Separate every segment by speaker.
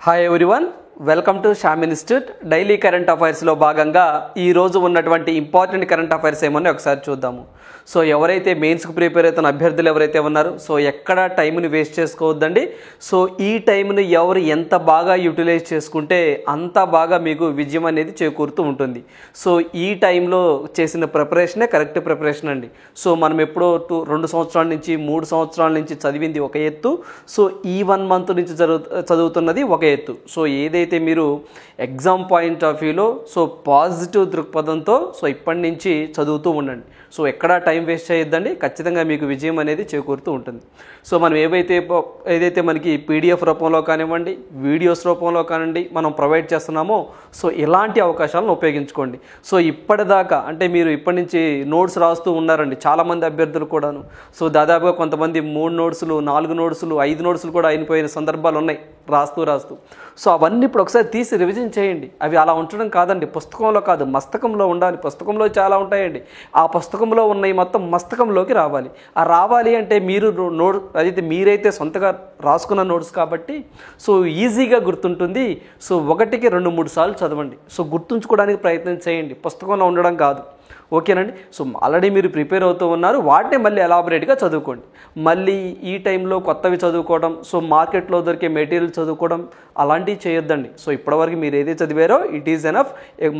Speaker 1: Hi everyone, welcome to Shyam institute. Daily current అఫైర్స్లో భాగంగా ఈరోజు ఉన్నటువంటి ఇంపార్టెంట్ కరెంట్ అఫైర్స్ ఏమన్నా ఒకసారి చూద్దాము. సో ఎవరైతే మెయిన్స్కి ప్రిపేర్ అవుతున్న అభ్యర్థులు ఎవరైతే ఉన్నారో సో ఎక్కడ టైంని వేస్ట్ చేసుకోవద్దండి. సో ఈ టైంని ఎవరు ఎంత బాగా యూటిలైజ్ చేసుకుంటే అంత బాగా మీకు విజయం అనేది చేకూరుతూ ఉంటుంది. సో ఈ టైంలో చేసిన ప్రిపరేషనే కరెక్ట్ ప్రిపరేషన్ అండి. సో మనం ఎప్పుడో 2 సంవత్సరాల నుంచి 3 సంవత్సరాల నుంచి చదివింది ఒక ఎత్తు, సో ఈ 1 మంత్ నుంచి చదువుతున్నది ఒక ఎత్తు. సో ఏదైతే మీరు ఎగ్జామ్ పాయింట్ ఆఫ్ వ్యూలో సో పాజిటివ్ దృక్పథంతో సో ఇప్పటి నుంచి చదువుతూ ఉండండి. సో ఎక్కడా టైం వేస్ట్ చేయొద్దండి, ఖచ్చితంగా మీకు విజయం అనేది చేకూరుతూ ఉంటుంది. సో మనం ఏదైతే మనకి పీడిఎఫ్ రూపంలో కానివ్వండి, వీడియోస్ రూపంలో కానివ్వండి మనం ప్రొవైడ్ చేస్తున్నామో సో ఇలాంటి అవకాశాలను ఉపయోగించుకోండి. సో ఇప్పటిదాకా అంటే మీరు ఇప్పటి నుంచి నోట్స్ రాస్తూ ఉన్నారండి చాలామంది అభ్యర్థులు కూడాను. సో దాదాపుగా కొంతమంది 3 నోట్సులు 4 నోట్సులు 5 నోట్సులు కూడా అయిపోయిన సందర్భాలు ఉన్నాయి రాస్తూ. సో అవన్నీ ఇప్పుడు ఒకసారి తీసి రివిజన్ చేయండి. అవి అలా ఉంచడం కాదండి, పుస్తకంలో కాదు మస్తకంలో ఉండాలి. పుస్తకంలో చాలా ఉంటాయండి, ఆ పుస్తకంలో ఉన్నవి మొత్తం మస్తకంలోకి రావాలి. ఆ రావాలి అంటే మీరు మీరైతే సొంతగా రాసుకున్న నోట్స్ కాబట్టి సో ఈజీగా గుర్తుంటుంది. సో 1కి 2-3 సార్లు చదవండి. సో గుర్తుంచుకోవడానికి ప్రయత్నం చేయండి, పుస్తకంలో ఉండడం కాదు. ఓకేనండి. సో ఆల్రెడీ మీరు ప్రిపేర్ అవుతూ ఉన్నారు, వాటిని మళ్ళీ ఎలాబొరేట్గా చదువుకోండి. మళ్ళీ ఈ టైంలో కొత్తవి చదువుకోవడం, సో మార్కెట్లో దొరికే మెటీరియల్ చదువుకోవడం అలాంటివి చేయొద్దండి. సో ఇప్పటివరకు మీరు ఏదైతే చదివారో ఇట్ ఈజ్ ఎనఫ్,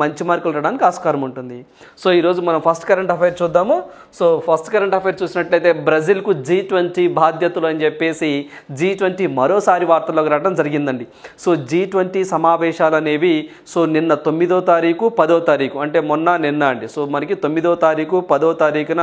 Speaker 1: మంచి మార్కులు రావడానికి ఆస్కారం ఉంటుంది. సో ఈరోజు మనం ఫస్ట్ కరెంట్ అఫైర్ చూద్దాము. సో ఫస్ట్ కరెంట్ అఫైర్ చూసినట్లయితే బ్రెజిల్కు G20 బాధ్యతలు అని చెప్పేసి G20 మరోసారి వార్తల్లోకి రావడం జరిగిందండి. సో G20 సమావేశాలు అనేవి సో నిన్న 9వ తారీఖు 10వ తారీఖు అంటే నిన్న అండి. సో మనకి 9వ తారీఖు 10వ తారీఖున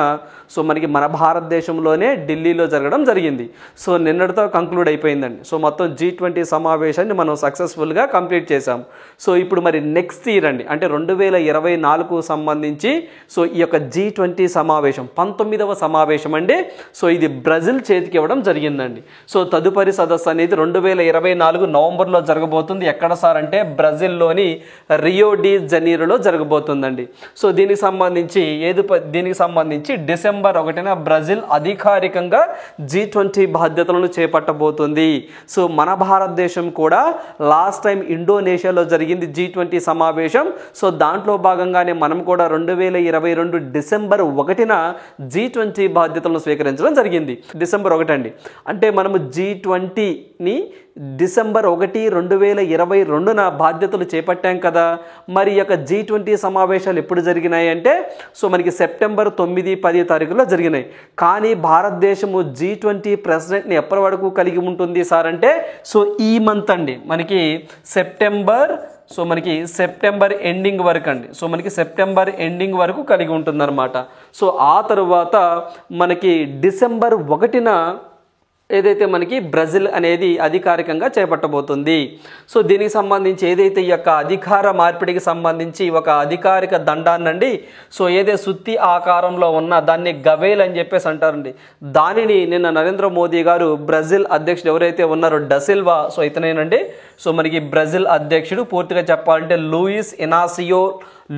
Speaker 1: సో మనకి మన భారతదేశంలోనే ఢిల్లీలో జరగడం జరిగింది. సో నిన్నటితో కంక్లూడ్ అయిపోయిందండి. సో మొత్తం G20 సమావేశాన్ని మనం సక్సెస్ఫుల్గా కంప్లీట్ చేశాం. సో ఇప్పుడు మరి నెక్స్ట్ ఇయర్ అండి అంటే 2024కు సంబంధించి సో ఈ యొక్క G20 సమావేశం 19వ సమావేశం అండి. సో ఇది బ్రెజిల్ చేతికి ఇవ్వడం జరిగిందండి. సో తదుపరి సదస్సు అనేది 2024 నవంబర్లో జరగబోతుంది. ఎక్కడ సార్ అంటే బ్రెజిల్లోని రియో డి జనీరోలో జరగబోతుందండి. సో దీనికి సంబంధించి డిసెంబర్ 1న బ్రెజిల్ అధికారికంగా G20 బాధ్యతలను చేపట్టబోతుంది. సో మన భారతదేశం కూడా లాస్ట్ టైం ఇండోనేషియాలో జరిగింది G20 సమావేశం. సో దాంట్లో భాగంగానే మనం కూడా 2022 డిసెంబర్ 1న G20 బాధ్యతలను స్వీకరించడం జరిగింది. డిసెంబర్ 1 అండి అంటే మనము G20ని డిసెంబర్ 1, 2022న బాధ్యతలు చేపట్టాం కదా. మరి యొక్క G20 సమావేశాలు ఎప్పుడు జరిగినాయి అంటే సో మనకి సెప్టెంబర్ 9, 10 తారీఖులో జరిగినాయి. కానీ భారతదేశము G20 ప్రెసిడెంట్ని ఎప్పటి వరకు కలిగి ఉంటుంది సార్ అంటే సో ఈ మంత్ అండి మనకి సెప్టెంబర్ ఎండింగ్ వరకు అండి. సో మనకి సెప్టెంబర్ ఎండింగ్ వరకు కలిగి ఉంటుందన్నమాట. సో ఆ తరువాత మనకి డిసెంబర్ 1న ఏదైతే మనకి బ్రెజిల్ అనేది అధికారికంగా చేపట్టబోతుంది. సో దీనికి సంబంధించి ఏదైతే ఈ యొక్క అధికార మార్పిడికి సంబంధించి ఒక అధికారిక దండాన్నండి సో ఏదైతే సుత్తి ఆకారంలో ఉన్న దాన్ని గవేల్ అని చెప్పేసి అంటారండి. దానిని నిన్న నరేంద్ర మోదీ గారు బ్రెజిల్ అధ్యక్షుడు ఎవరైతే ఉన్నారో డసిల్వా సో ఇతనేనండి. సో మనకి బ్రెజిల్ అధ్యక్షుడు పూర్తిగా చెప్పాలంటే లూయిస్ ఇనాసియో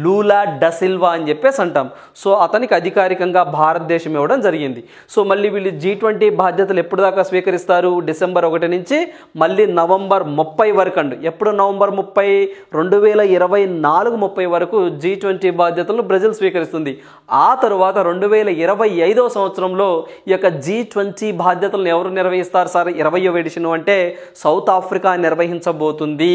Speaker 1: లూలా డసిల్వా అని చెప్పేసి అంటాం. సో అతనికి అధికారికంగా భారతదేశం ఇవ్వడం జరిగింది. సో మళ్ళీ వీళ్ళు G20 బాధ్యతలు ఎప్పుడు దాకా స్వీకరిస్తారు? డిసెంబర్ 1 నుంచి మళ్ళీ నవంబర్ 30 వరకు అండి. ఎప్పుడు నవంబర్ 30, 2024 వరకు G20 బాధ్యతలను బ్రెజిల్ స్వీకరిస్తుంది. ఆ తరువాత 2025వ సంవత్సరంలో ఈ యొక్క G20 బాధ్యతలను ఎవరు నిర్వహిస్తారు సార్? 20వ ఎడిషన్ అంటే సౌత్ ఆఫ్రికా నిర్వహించబోతుంది.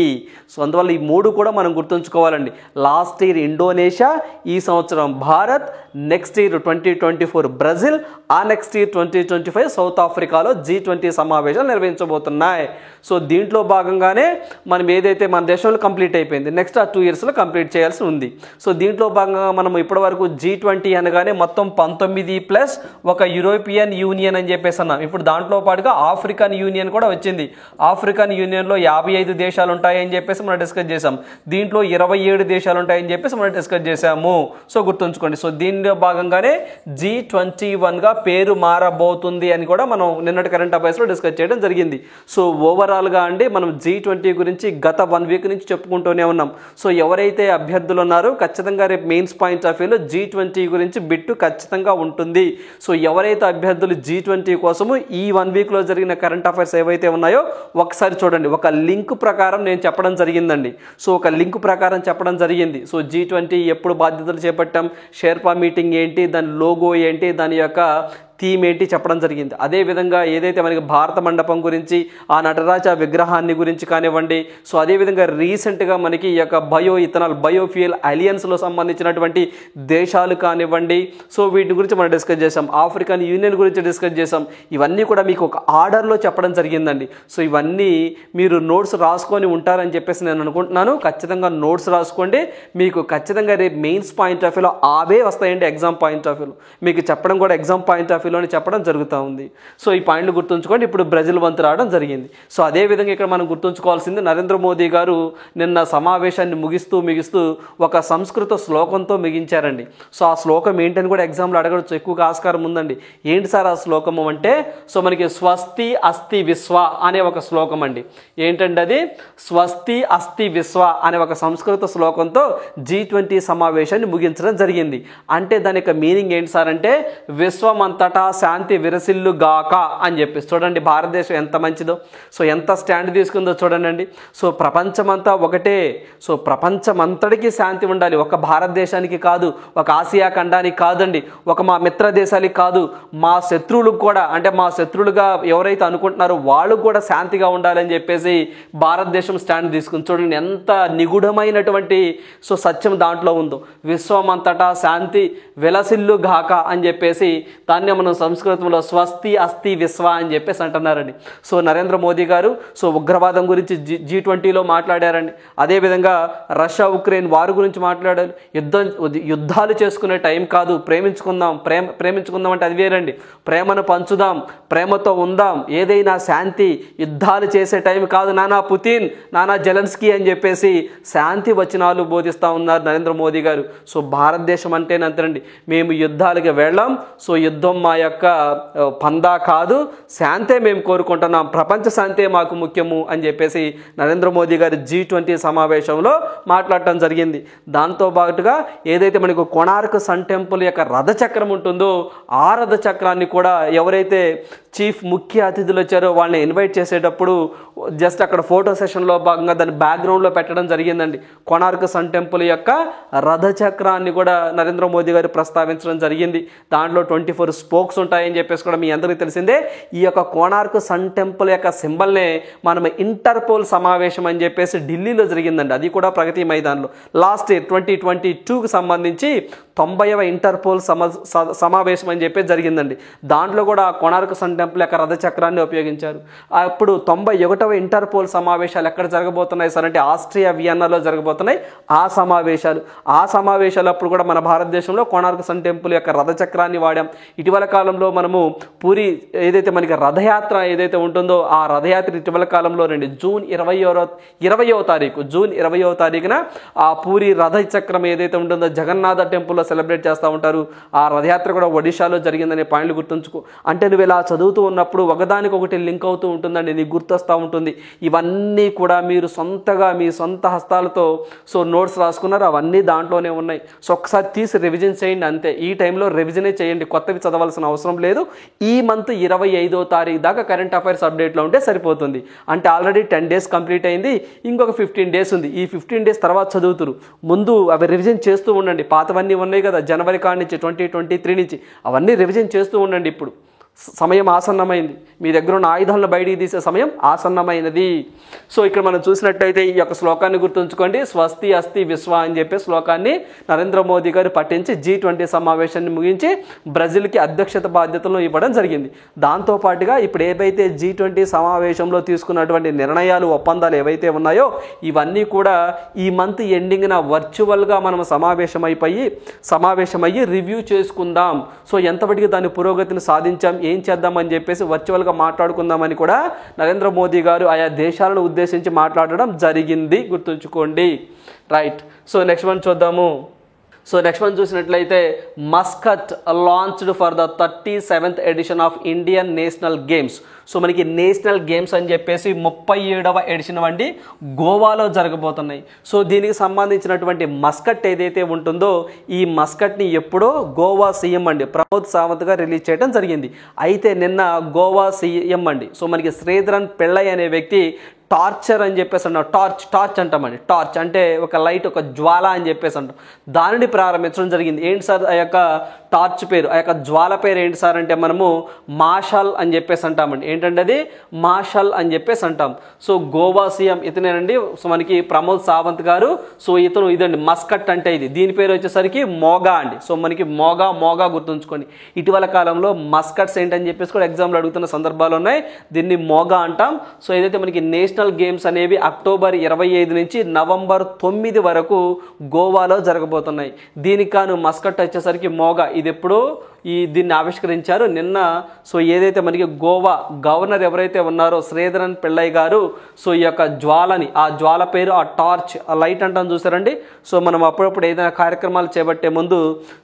Speaker 1: సో అందువల్ల ఈ 3 కూడా మనం గుర్తుంచుకోవాలండి. లాస్ట్ ఇయర్ ఇండోనేషియా, ఈ సంవత్సరం భారత్, నెక్స్ట్ ఇయర్ 2024 బ్రెజిల్, ఆ నెక్స్ట్ ఇయర్ 2025 సౌత్ ఆఫ్రికాలో G20 సమావేశాలు నిర్వహించబోతున్నాయి. సో దీంట్లో భాగంగానే మనం ఏదైతే మన దేశంలో కంప్లీట్ అయిపోయింది, నెక్స్ట్ ఆ 2 ఇయర్స్లో కంప్లీట్ చేయాల్సి ఉంది. సో దీంట్లో భాగంగా మనం ఇప్పటివరకు G20 అనగానే మొత్తం 19 ప్లస్ ఒక యూరోపియన్ యూనియన్ అని చెప్పేసి అన్నాం. ఇప్పుడు దాంట్లో పాటుగా ఆఫ్రికన్ యూనియన్ కూడా వచ్చింది. ఆఫ్రికన్ యూనియన్లో 55 దేశాలు ఉంటాయని చెప్పేసి మనం డిస్కస్ చేసాం. దీంట్లో 27 దేశాలు ఉంటాయని చెప్పేసి గురించి మనం డిస్కస్ చేసాము. సో గుర్తుంచుకోండి. సో దీనిలో భాగంగానే G21గా పేరు మారబోతుంది అని కూడా మనం నిన్నటి కరెంట్ అఫైర్స్లో డిస్కస్ చేయడం జరిగింది. సో ఓవరాల్గా అండి మనం G20 గురించి గత 1 వీక్ నుంచి చెప్పుకుంటూనే ఉన్నాం. సో ఎవరైతే అభ్యర్థులు ఉన్నారో ఖచ్చితంగా రేపు మెయిన్స్ పాయింట్ ఆఫ్ వ్యూలో G20 గురించి బిట్టు ఖచ్చితంగా ఉంటుంది. సో ఎవరైతే అభ్యర్థులు G20 కోసము ఈ 1 వీక్లో జరిగిన కరెంట్ అఫైర్స్ ఏవైతే ఉన్నాయో ఒకసారి చూడండి. ఒక లింక్ ప్రకారం నేను చెప్పడం జరిగిందండి. సో ఒక లింక్ ప్రకారం చెప్పడం జరిగింది. సో G20 ఎప్పుడు బాధ్యతలు చేపట్టాం, షెర్పా మీటింగ్ ఏంటి, దాని లోగో ఏంటి, దాని యొక్క థీమ్ ఏంటి చెప్పడం జరిగింది. అదేవిధంగా ఏదైతే మనకి భారత మండపం గురించి, ఆ నటరాజ విగ్రహాన్ని గురించి కానివ్వండి, సో అదేవిధంగా రీసెంట్గా మనకి ఈ యొక్క బయోఫ్యూయల్ అలియన్స్లో సంబంధించినటువంటి దేశాలు కానివ్వండి, సో వీటి గురించి మనం డిస్కస్ చేసాం. ఆఫ్రికన్ యూనియన్ గురించి డిస్కస్ చేసాం. ఇవన్నీ కూడా మీకు ఒక ఆర్డర్లో చెప్పడం జరిగిందండి. సో ఇవన్నీ మీరు నోట్స్ రాసుకొని ఉంటారని చెప్పేసి నేను అనుకుంటున్నాను. ఖచ్చితంగా నోట్స్ రాసుకోండి. మీకు ఖచ్చితంగా రేపు మెయిన్స్ పాయింట్ ఆఫ్ వ్యూలో అవే వస్తాయండి. ఎగ్జామ్ పాయింట్ ఆఫ్ వ్యూలో మీకు చెప్పడం కూడా ఎగ్జామ్ పాయింట్ ఆఫ్ వ్యూలోనే చెప్పడం జరుగుతూ ఉంది. సో ఈ పాయింట్లు గుర్తుంచుకోండి. ఇప్పుడు బ్రెజిల్ వంతు రావడం జరిగింది. సో అదేవిధంగా ఇక్కడ మనం గుర్తుంచుకోవాల్సింది, నరేంద్ర మోదీ గారు నిన్న సమావేశాన్ని ముగిస్తూ ఒక సంస్కృత శ్లోకంతో ముగించారండి. సో ఆ శ్లోకం ఏంటని కూడా ఎగ్జామ్లో అడగవచ్చు, ఎక్కువగా ఆస్కారం ఉందండి. ఏంటి సార్ ఆ శ్లోకము అంటే, సో మనకి స్వస్తి అస్తి విశ్వ అనే ఒక శ్లోకం అండి. ఏంటంటే అది స్వస్తి అస్తి విశ్వ అనే ఒక సంస్కృత శ్లోకంతో G20 సమావేశాన్ని ముగించడం జరిగింది. అంటే దాని యొక్క మీనింగ్ ఏంటి సార్ అంటే, విశ్వమంతటా శాంతి విరసిల్లు గాక అని చెప్పేసి. చూడండి భారతదేశం ఎంత మంచిదో, సో ఎంత స్టాండ్ తీసుకుందో చూడండి. సో ప్రపంచమంతా ఒకటే. సో ప్రపంచమంతటికి శాంతి ఉండాలి, ఒక భారతదేశానికి కాదు, ఒక ఆసియా ఖండానికి కాదండి, ఒక మా మిత్ర దేశాలకి కాదు, మా శత్రువులకు కూడా, అంటే మా శత్రువులుగా ఎవరైతే అనుకుంటున్నారో వాళ్ళకు కూడా శాంతిగా ఉండాలని చెప్పేసి భారతదేశం స్టాండ్ తీసుకుంది. చూడండి ఎంత నిగూఢమైనటువంటి సో సత్యం దాంట్లో ఉందో. విశ్వమంతటా శాంతి విలసిల్లు గాక అని చెప్పేసి దాన్ని మనం సంస్కృతంలో స్వస్తి అస్తి విశ్వ అని చెప్పేసి అంటున్నారండి. సో నరేంద్ర మోదీ గారు సో ఉగ్రవాదం గురించి G20లో మాట్లాడారండి. అదేవిధంగా రష్యా ఉక్రెయిన్ వారు గురించి మాట్లాడారు. యుద్ధాలు చేసుకునే టైం కాదు, ప్రేమించుకుందాం అంటే అది వేరండి. ప్రేమను పంచుదాం, ప్రేమతో ఉందాం, ఏదైనా శాంతి, యుద్ధాలు చేసే టైం కాదు నానా పుతిన్, నానా జెలెన్స్కీ అని చెప్పేసి శాంతి వచనాలు బోధిస్తూ ఉన్నారు నరేంద్ర మోదీ గారు. సో భారతదేశం అంటేనంతేనండి, మేము యుద్ధాలకి వెళ్ళాం, సో యుద్ధం మా యొక్క పందా కాదు, శాంతే మేము కోరుకుంటున్నాం, ప్రపంచ శాంతే మాకు ముఖ్యము అని చెప్పేసి నరేంద్ర మోదీ గారు G20 సమావేశంలో మాట్లాడటం జరిగింది. దాంతో పాటుగా ఏదైతే మనకు కోణార్క్ సన్ టెంపుల్ యొక్క రథచక్రం ఉంటుందో ఆ రథచక్రాన్ని కూడా ఎవరైతే చీఫ్ ముఖ్య అతిథులు వచ్చారో వాళ్ళని ఇన్వైట్ చేసేటప్పుడు జస్ట్ అక్కడ ఫోటో సెషన్లో భాగంగా దాన్ని బ్యాక్గ్రౌండ్లో పెట్టడం జరిగిందండి. కోణార్క్ సన్ టెంపుల్ యొక్క రథచక్రాన్ని కూడా నరేంద్ర మోదీ గారు ప్రస్తావించడం జరిగింది. దాంట్లో 24 స్పోక్స్ ఉంటాయని చెప్పేసి కూడా మీ అందరికీ తెలిసిందే. ఈ యొక్క కోణార్క్ సన్ టెంపుల్ యొక్క సింబల్నే మనం ఇంటర్పోల్ సమావేశం అని చెప్పేసి ఢిల్లీలో జరిగిందండి. అది కూడా ప్రగతి మైదాన్లో లాస్ట్ ఇయర్ 2022కి సంబంధించి 90వ ఇంటర్పోల్ సమావేశం అని చెప్పేసి జరిగిందండి. దాంట్లో కూడా కోణార్క్ సన్ టెంపుల్ యొక్క రథచక్రాన్ని ఉపయోగించారు. అప్పుడు 91వ ఇంటర్పోల్ సమావేశాలు ఎక్కడ జరగబోతున్నాయి సార్ అంటే ఆస్ట్రియా వియన్నాలో జరగబోతున్నాయి ఆ సమావేశాలు అప్పుడు కూడా మన భారతదేశంలో కోణార్క్ సన్ టెంపుల్ యొక్క రథచక్రాన్ని వాడాం. ఇటీవల కాలంలో మనము పూరి ఏదైతే మనకి రథయాత్ర ఏదైతే ఉంటుందో ఆ రథయాత్ర ఇటీవల కాలంలో రండి జూన్ 20వ తారీఖున ఆ పూరి రథచక్రం ఏదైతే ఉంటుందో జగన్నాథ టెంపుల్లో సెలబ్రేట్ చేస్తూ ఉంటారు. ఆ రథయాత్ర కూడా ఒడిశాలో జరిగిందనే పాయింట్లు గుర్తుంచుకో. అంటే నువ్వు ఇలా చదువుతూ ఉన్నప్పుడు ఒకదానికొకటి లింక్ అవుతూ ఉంటుందండి, నీకు గుర్తొస్తూ ఉంటుంది. ఇవన్నీ కూడా మీరు సొంతగా మీ సొంత హస్తాలతో సో నోట్స్ రాసుకున్నారు, అవన్నీ దాంట్లోనే ఉన్నాయి. సో ఒకసారి తీసి రివిజన్ చేయండి అంతే. ఈ టైంలో రివిజనే చేయండి, కొత్తవి చదవాల్సిన అవసరం లేదు. ఈ మంత్ 25వ తారీఖు దాకా కరెంట్ అఫైర్స్ అప్డేట్లో ఉంటే సరిపోతుంది. అంటే ఆల్రెడీ 10 days కంప్లీట్ అయింది, ఇంకొక 15 days ఉంది. ఈ 15 days తర్వాత చదువుతురు, ముందు అవి రివిజన్ చేస్తూ ఉండండి. పాతవన్నీ ఉన్నాయి కదా జనవరి కాడి నుంచి 2023 నుంచి, అవన్నీ రివిజన్ చేస్తూ ఉండండి. ఇప్పుడు సమయం ఆసన్నమైంది, మీ దగ్గర ఉన్న ఆయుధాలను బయటికి తీసే సమయం ఆసన్నమైనది. సో ఇక్కడ మనం చూసినట్టయితే ఈ యొక్క శ్లోకాన్ని గుర్తుంచుకోండి. స్వస్తి అస్తి విశ్వ అని చెప్పే శ్లోకాన్ని నరేంద్ర మోదీ గారు పఠించి G20 సమావేశాన్ని ముగించి బ్రెజిల్కి అధ్యక్షత బాధ్యతలను ఇవ్వడం జరిగింది. దాంతోపాటుగా ఇప్పుడు ఏవైతే G20 సమావేశంలో తీసుకున్నటువంటి నిర్ణయాలు ఒప్పందాలు ఏవైతే ఉన్నాయో ఇవన్నీ కూడా ఈ మంత్ ఎండింగ్న వర్చువల్గా మనం సమావేశమయ్యి రివ్యూ చేసుకుందాం. సో ఎంతవరకు దాని పురోగతిని సాధించాం, ఏం చేద్దామని చెప్పేసి వర్చువల్గా మాట్లాడుకుందామని కూడా నరేంద్ర మోదీ గారు ఆయా దేశాలను ఉద్దేశించి మాట్లాడడం జరిగింది, గుర్తుంచుకోండి. రైట్. సో నెక్స్ట్ వన్ చూద్దాము. సో నెక్స్ట్ వన్ చూసినట్లయితే mascot launched for the 37th edition of Indian national games. So మనకి నేషనల్ గేమ్స్ అని చెప్పేసి 37వ ఎడిషన్ వంటి గోవాలో జరగబోతున్నాయి. సో దీనికి సంబంధించినటువంటి మస్కట్ ఏదైతే ఉంటుందో ఈ మస్కట్ని ఎప్పుడో గోవా సీఎం అండి ప్రమోద్ సావంత్ గారు రిలీజ్ చేయడం జరిగింది. అయితే నిన్న గోవా సీఎం అండి సో మనకి శ్రీధరన్ పిళ్ళై అనే వ్యక్తి టార్చర్ అని చెప్పేసి అంటాం, టార్చ్ అంటామండి. టార్చ్ అంటే ఒక లైట్, ఒక జ్వాల అని చెప్పేసి అంటాం. దానిని ప్రారంభించడం జరిగింది. ఏంటి సార్ ఆ యొక్క టార్చ్ పేరు, ఆ యొక్క జ్వాల పేరు ఏంటి సార్ అంటే మనము మాషల్ అని చెప్పేసి అంటామండి. ఏంటంటే అది మాషల్ అని చెప్పేసి అంటాం. సో గోవా సీఎం ఇతనేనండి సో మనకి ప్రమోద్ సావంత్ గారు. సో ఇతను ఇదండి మస్కట్ అంటే ఇది, దీని పేరు వచ్చేసరికి మోగా అండి. సో మనకి మోగా గుర్తుంచుకోండి. ఇటీవల కాలంలో మస్కట్స్ ఏంటని చెప్పేసి కూడా ఎగ్జామ్లో అడుగుతున్న సందర్భాలు ఉన్నాయి. దీన్ని మోగా అంటాం. సో ఏదైతే మనకి నేషనల్ గేమ్స్ అనేవి అక్టోబర్ 25 నుంచి నవంబర్ 9 వరకు గోవాలో జరగబోతున్నాయి. దీనికి కాను మస్కట్ వచ్చేసరికి మోగా. ఇది ఎప్పుడు దీన్ని ఆవిష్కరించారు నిన్న. సో ఏదైతే మనకి గోవా గవర్నర్ ఎవరైతే ఉన్నారో శ్రీధరన్ పిళ్ళై గారు సో ఈ యొక్క జ్వాలని, ఆ జ్వాల పేరు ఆ టార్చ్, ఆ లైట్ అంటాం చూసారండి. సో మనం అప్పుడప్పుడు ఏదైనా కార్యక్రమాలు చేపట్టే ముందు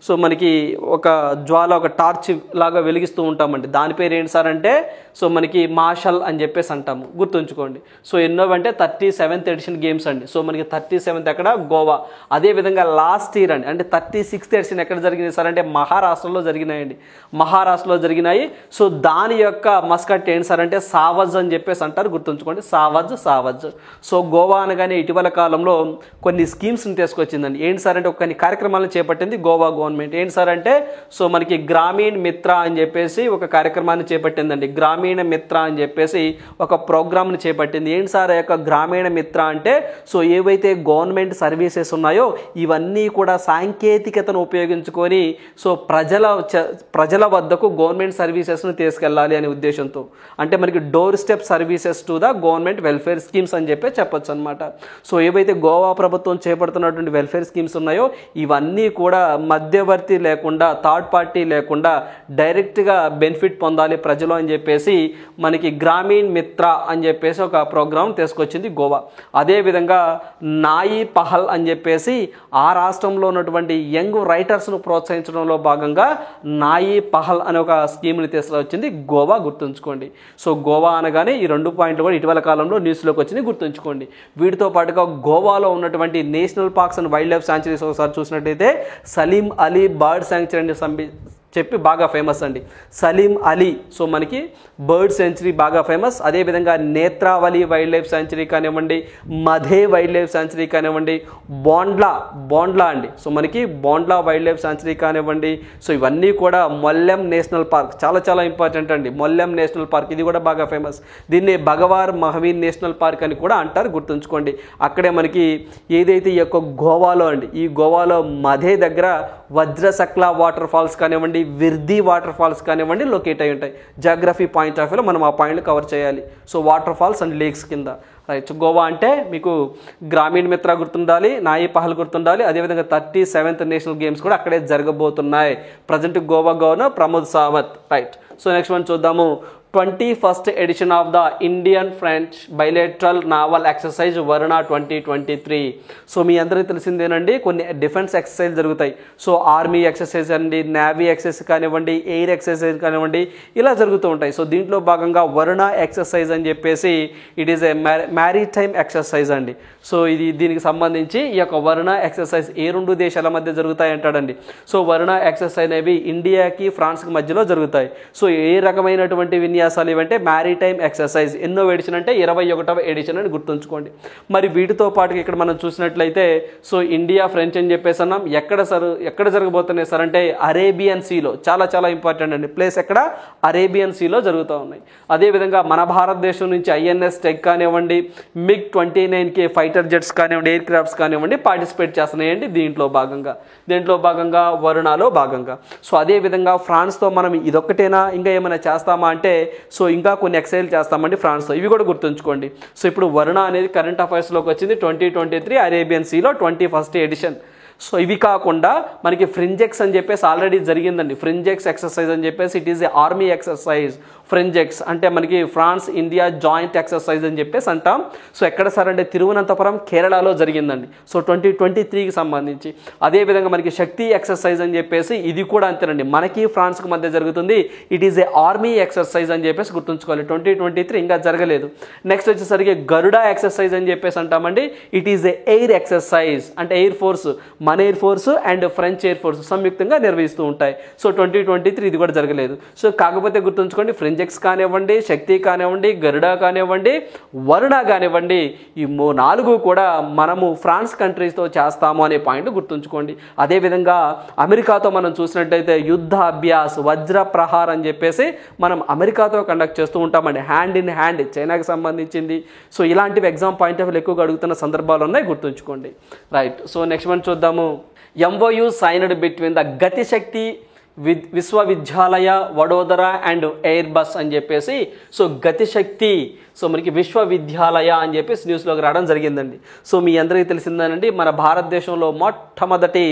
Speaker 1: సో మనకి ఒక జ్వాల, ఒక టార్చ్ లాగా వెలిగిస్తూ ఉంటామండి. దాని పేరు ఏంటి సార్ అంటే సో మనకి మాషల్ అని చెప్పేసి అంటాము, గుర్తుంచుకోండి. సో ఎన్నో అంటే 37th ఎడిషన్ గేమ్స్ అండి. సో మనకి 37th ఎక్కడ గోవా. అదేవిధంగా లాస్ట్ ఇయర్ అండి అంటే 36th ఎడిషన్ ఎక్కడ జరిగింది సార్ అంటే మహారాష్ట్రలో జరిగినాయండి. మహారాష్ట్రలో జరిగినాయి. సో దాని యొక్క మస్కట్ ఏంటి సార్ అంటే సావజ్ అని చెప్పేసి అంటారు, గుర్తుంచుకోండి. సావజ్. సో గోవా అనగానే ఇటీవల కాలంలో కొన్ని స్కీమ్స్ని తీసుకొచ్చిందండి. ఏంటి సార్ అంటే కొన్ని కార్యక్రమాలను చేపట్టింది గోవా గవర్నమెంట్. ఏంటి సార్ అంటే సో మనకి గ్రామీణ్ మిత్ర అని చెప్పేసి ఒక కార్యక్రమాన్ని చేపట్టిందండి. గ్రామీణ మిత్ర అని చెప్పేసి ఒక ప్రోగ్రామ్ని చేపట్టింది. ఏంటి సార్ ఆ యొక్క గ్రామీణ మిత్ర అంటే సో ఏవైతే గవర్నమెంట్ సర్వీసెస్ ఉన్నాయో ఇవన్నీ కూడా సాంకేతికతను ఉపయోగించుకొని సో ప్రజల వద్దకు గవర్నమెంట్ సర్వీసెస్ను తీసుకెళ్ళాలి అనే ఉద్దేశంతో, అంటే మనకి door step services to the government welfare schemes అని చెప్పి చెప్పొచ్చు అనమాట. సో ఏవైతే గోవా ప్రభుత్వం చేపడుతున్నటువంటి వెల్ఫేర్ స్కీమ్స్ ఉన్నాయో ఇవన్నీ కూడా మధ్యవర్తి లేకుండా, థర్డ్ పార్టీ లేకుండా డైరెక్ట్గా బెనిఫిట్ పొందాలి ప్రజలు అని చెప్పేసి మనకి గ్రామీణ్ మిత్ర అని చెప్పేసి ఒక ప్రోగ్రాం తీసుకొచ్చింది గోవా. అదేవిధంగా నాయి పహల్ అని చెప్పేసి ఆ రాష్ట్రంలో ఉన్నటువంటి యంగ్ రైటర్స్ను ప్రోత్సహించడంలో భాగంగా నాయి పహల్ అనే ఒక స్కీమ్ని తీసుకొచ్చింది గోవా, గుర్తుంచుకోండి. సో గోవా అనగానే ఈ 2 పాయింట్లు కూడా ఇటీవల కాలంలో న్యూస్లోకి వచ్చింది, గుర్తుంచుకోండి. వీటితో పాటుగా గోవాలో ఉన్నటువంటి national parks and wild life sanctuaries ఒకసారి చూసినట్టయితే సలీం అలీ బర్డ్ శాంక్చురీ అని చెప్పి బాగా ఫేమస్ అండి. సలీం అలీ సో మనకి బర్డ్ సెంచరీ బాగా ఫేమస్. అదేవిధంగా నేత్రావళి వైల్డ్ లైఫ్ శాంచురీ కానివ్వండి, మధే వైల్డ్ లైఫ్ శాంచురీ కానివ్వండి, బోండ్లా అండి సో మనకి బోండ్లా వైల్డ్ లైఫ్ శాంచురీ కానివ్వండి. సో ఇవన్నీ కూడా మొల్లెం నేషనల్ పార్క్ చాలా ఇంపార్టెంట్ అండి. మొల్లెం నేషనల్ పార్క్ ఇది కూడా బాగా ఫేమస్. దీన్ని భగవార్ మహవీర్ నేషనల్ పార్క్ అని కూడా అంటారు, గుర్తుంచుకోండి. అక్కడే మనకి ఏదైతే ఈ యొక్క గోవాలో అండి ఈ గోవాలో మధే దగ్గర వజ్రసక్లా వాటర్ ఫాల్స్ కానివ్వండి, విర్ది వాటర్ ఫాల్స్ కానివ్వండి లొకేట్ అయి ఉంటాయి. జాగ్రఫీ పాయింట్ ఆఫ్ వ్యూలో మనం ఆ పాయింట్లు కవర్ చేయాలి. So waterfalls and lakes కింద. రైట్. గోవా అంటే మీకు గ్రామీణ మిత్ర గుర్తుండాలి, నాయి పహల్ గుర్తుండాలి. అదేవిధంగా 37th నేషనల్ గేమ్స్ కూడా అక్కడే జరగబోతున్నాయి. Present Goa governor Pramod Sawant. Right. So next one చూద్దాము. 21st edition of the Indian French bilateral naval exercise Varuna 2023. So మీ అందరికీ తెలిసిందేనండి కొన్ని డిఫెన్స్ ఎక్సర్సైజ్ జరుగుతాయి. సో ఆర్మీ ఎక్సర్సైజ్ అండి, నేవీ ఎక్సర్సైజ్ కానివ్వండి, ఎయిర్ ఎక్సర్సైజ్ కానివ్వండి ఇలా జరుగుతూ ఉంటాయి. సో దీంట్లో భాగంగా వరుణ ఎక్సర్సైజ్ అని చెప్పేసి it is A maritime exercise అండి. సో దీనికి సంబంధించి ఈ యొక్క వరుణ ఎక్సర్సైజ్ ఏ 2 దేశాల మధ్య జరుగుతాయి అంటాడండి. సో వరుణ ఎక్సర్సైజ్ అనేవి ఇండియాకి ఫ్రాన్స్కి మధ్యలో జరుగుతాయి. సో ఏ రకమైనటువంటి విన్యాసాలు ఇవంటే మ్యారిటైమ్ ఎక్సర్సైజ్. ఎన్నో ఎడిషన్ అంటే 21వ ఎడిషన్ అని గుర్తుంచుకోండి. మరి వీటితో పాటు ఇక్కడ మనం చూసినట్లయితే సో ఇండియా ఫ్రెంచ్ అని చెప్పేసి అన్నాం. ఎక్కడ జరగబోతున్నాయి సార్ అంటే అరేబియన్ సీలో. చాలా ఇంపార్టెంట్ అండి. ప్లేస్ ఎక్కడ అరేబియన్ సీలో జరుగుతూ ఉన్నాయి. అదేవిధంగా మన భారతదేశం నుంచి ఐఎన్ఎస్ టెక్ కానివ్వండి, MiG-29K ఫైటర్ జెట్స్ కానివ్వండి, ఎయిర్ క్రాఫ్ట్స్ కానివ్వండి పార్టిసిపేట్ చేస్తున్నాయండి దీంట్లో భాగంగా వరుణాలో భాగంగా. సో అదేవిధంగా ఫ్రాన్స్తో మనం ఇదొక్కటేనా ఇంకా ఏమైనా చేస్తామా అంటే సో ఇంకా కొన్ని ఎక్సైజ్ చేస్తామండి ఫ్రాన్స్తో. ఇవి కూడా గుర్తుంచుకోండి. సో ఇప్పుడు వరుణ అనేది కరెంట్ అఫైర్స్లోకి వచ్చింది 2023 అరేబియన్ సీలో 21st ఎడిషన్. సో ఇవి కాకుండా మనకి ఫ్రింజెక్స్ అని చెప్పేసి ఆల్రెడీ జరిగిందండి. ఫ్రింజెక్స్ ఎక్సర్సైజ్ అని చెప్పేసి it is a army exercise. Frinjex అంటే మనకి ఫ్రాన్స్ ఇండియా జాయింట్ ఎక్సర్సైజ్ అని చెప్పేసి అంటాం. సో ఎక్కడ సార్ అంటే తిరువనంతపురం కేరళలో జరిగిందండి. సో 2023కి సంబంధించి. అదేవిధంగా మనకి శక్తి ఎక్సర్సైజ్ అని చెప్పేసి ఇది కూడా అంతేనండి, మనకి ఫ్రాన్స్కి మధ్య జరుగుతుంది. It is a army exercise అని చెప్పేసి గుర్తుంచుకోవాలి. 2023 ఇంకా జరగలేదు. నెక్స్ట్ వచ్చేసరికి గరుడా ఎక్సర్సైజ్ అని చెప్పేసి అంటామండి. It is A air exercise అంటే ఎయిర్ ఫోర్స్, మన air force and French air force సంయుక్తంగా నిర్వహిస్తూ ఉంటాయి. సో 2023 ఇది కూడా జరగలేదు. సో కాకపోతే గుర్తుంచుకోండి, ఫ్రింజెక్స్ కానివ్వండి, శక్తి కానివ్వండి, గరుడా కానివ్వండి, వరుణ కానివ్వండి, ఈ 4 కూడా మనము ఫ్రాన్స్ కంట్రీస్తో చేస్తాము అనే పాయింట్ గుర్తుంచుకోండి. అదేవిధంగా అమెరికాతో మనం చూసినట్టయితే యుద్ధ అభ్యాస్ వజ్ర ప్రహార్ అని చెప్పేసి మనం అమెరికాతో కండక్ట్ చేస్తూ ఉంటామండి. హ్యాండ్ ఇన్ హ్యాండ్ చైనాకి సంబంధించింది. సో ఇలాంటివి ఎగ్జామ్ పాయింట్ ఆఫ్ వ్యూ ఎక్కువగా అడుగుతున్న సందర్భాలు ఉన్నాయి, గుర్తుంచుకోండి. రైట్. సో నెక్స్ట్ వన్ చూద్దాము. MOU signed between the గతిశక్తి విశ్వవిద్యాలయ వడోదర అండ్ ఎయిర్ బస్ అని చెప్పేసి. సో గతిశక్తి సో మనకి విశ్వవిద్యాలయ అని చెప్పేసి న్యూస్లోకి రావడం జరిగిందండి. సో మీ అందరికీ తెలిసిందేనండి, మన భారతదేశంలో మొట్టమొదటి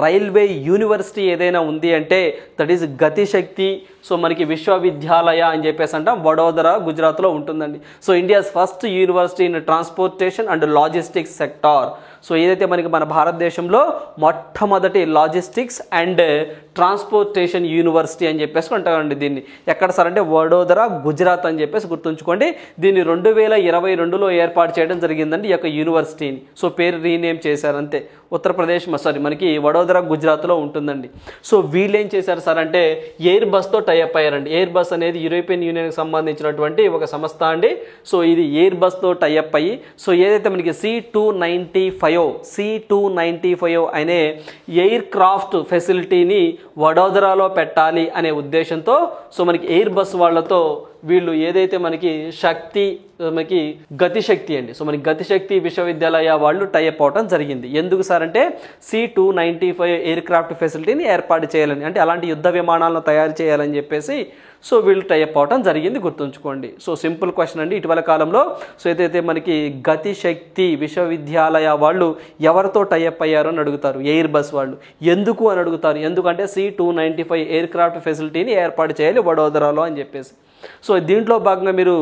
Speaker 1: రైల్వే యూనివర్సిటీ ఏదైనా ఉంది అంటే దట్ ఈస్ గతిశక్తి. సో మనకి విశ్వవిద్యాలయ అని చెప్పేసి అంటాం, వడోదర గుజరాత్లో ఉంటుందండి. So India's first university in transportation and logistics sector. So ఏదైతే మనకి మన భారతదేశంలో మొట్టమొదటి లాజిస్టిక్స్ అండ్ ట్రాన్స్పోర్టేషన్ యూనివర్సిటీ అని చెప్పేసి అంటారండి. దీన్ని ఎక్కడ సార్ అంటే వడోదర గుజరాత్ అని చెప్పేసి గుర్తుంచుకోండి. దీన్ని 2022లో ఏర్పాటు చేయడం జరిగిందండి ఈ యొక్క యూనివర్సిటీని. సో పేరు రీనేమ్ చేశారు అంతే. ఉత్తరప్రదేశ్ మనకి వడోదర గుజరాత్లో ఉంటుందండి. సో వీళ్ళు ఏం చేశారు సార్ అంటే ఎయిర్ బస్తో టైఅప్ అయ్యారండి. ఎయిర్ బస్ అనేది యూరోపియన్ యూనియన్కి సంబంధించినటువంటి ఒక సంస్థ అండి. సో ఇది ఎయిర్ బస్తో టైఅప్ అయ్యి సో ఏదైతే మనకి C295 అనే ఎయిర్ క్రాఫ్ట్ ఫెసిలిటీని వడోదరాలో పెట్టాలి అనే ఉద్దేశంతో సో మనకి ఎయిర్ బస్ వాళ్ళతో వీళ్ళు ఏదైతే మనకి గతిశక్తి అండి. సో మనకి గతిశక్తి విశ్వవిద్యాలయ వాళ్ళు టైఅప్ అవడం జరిగింది. ఎందుకు సార్ అంటే C295 ఎయిర్ క్రాఫ్ట్ ఫెసిలిటీని ఏర్పాటు చేయాలని, అంటే అలాంటి యుద్ధ విమానాలను తయారు చేయాలని చెప్పేసి సో వీళ్ళు టైఅప్ అవడం జరిగింది, గుర్తుంచుకోండి. సో సింపుల్ క్వశ్చన్ అండి. ఇటీవల కాలంలో సో ఏదైతే మనకి గతిశక్తి విశ్వవిద్యాలయ వాళ్ళు ఎవరితో టైఅప్ అయ్యారో అని అడుగుతారు. ఎయిర్ బస్ వాళ్ళు. ఎందుకు అని అడుగుతారు. ఎందుకంటే C295 ఎయిర్ క్రాఫ్ట్ ఫెసిలిటీని ఏర్పాటు చేయాలి వడోదరాలో అని చెప్పేసి. సో దీంట్లో భాగంగా మీరు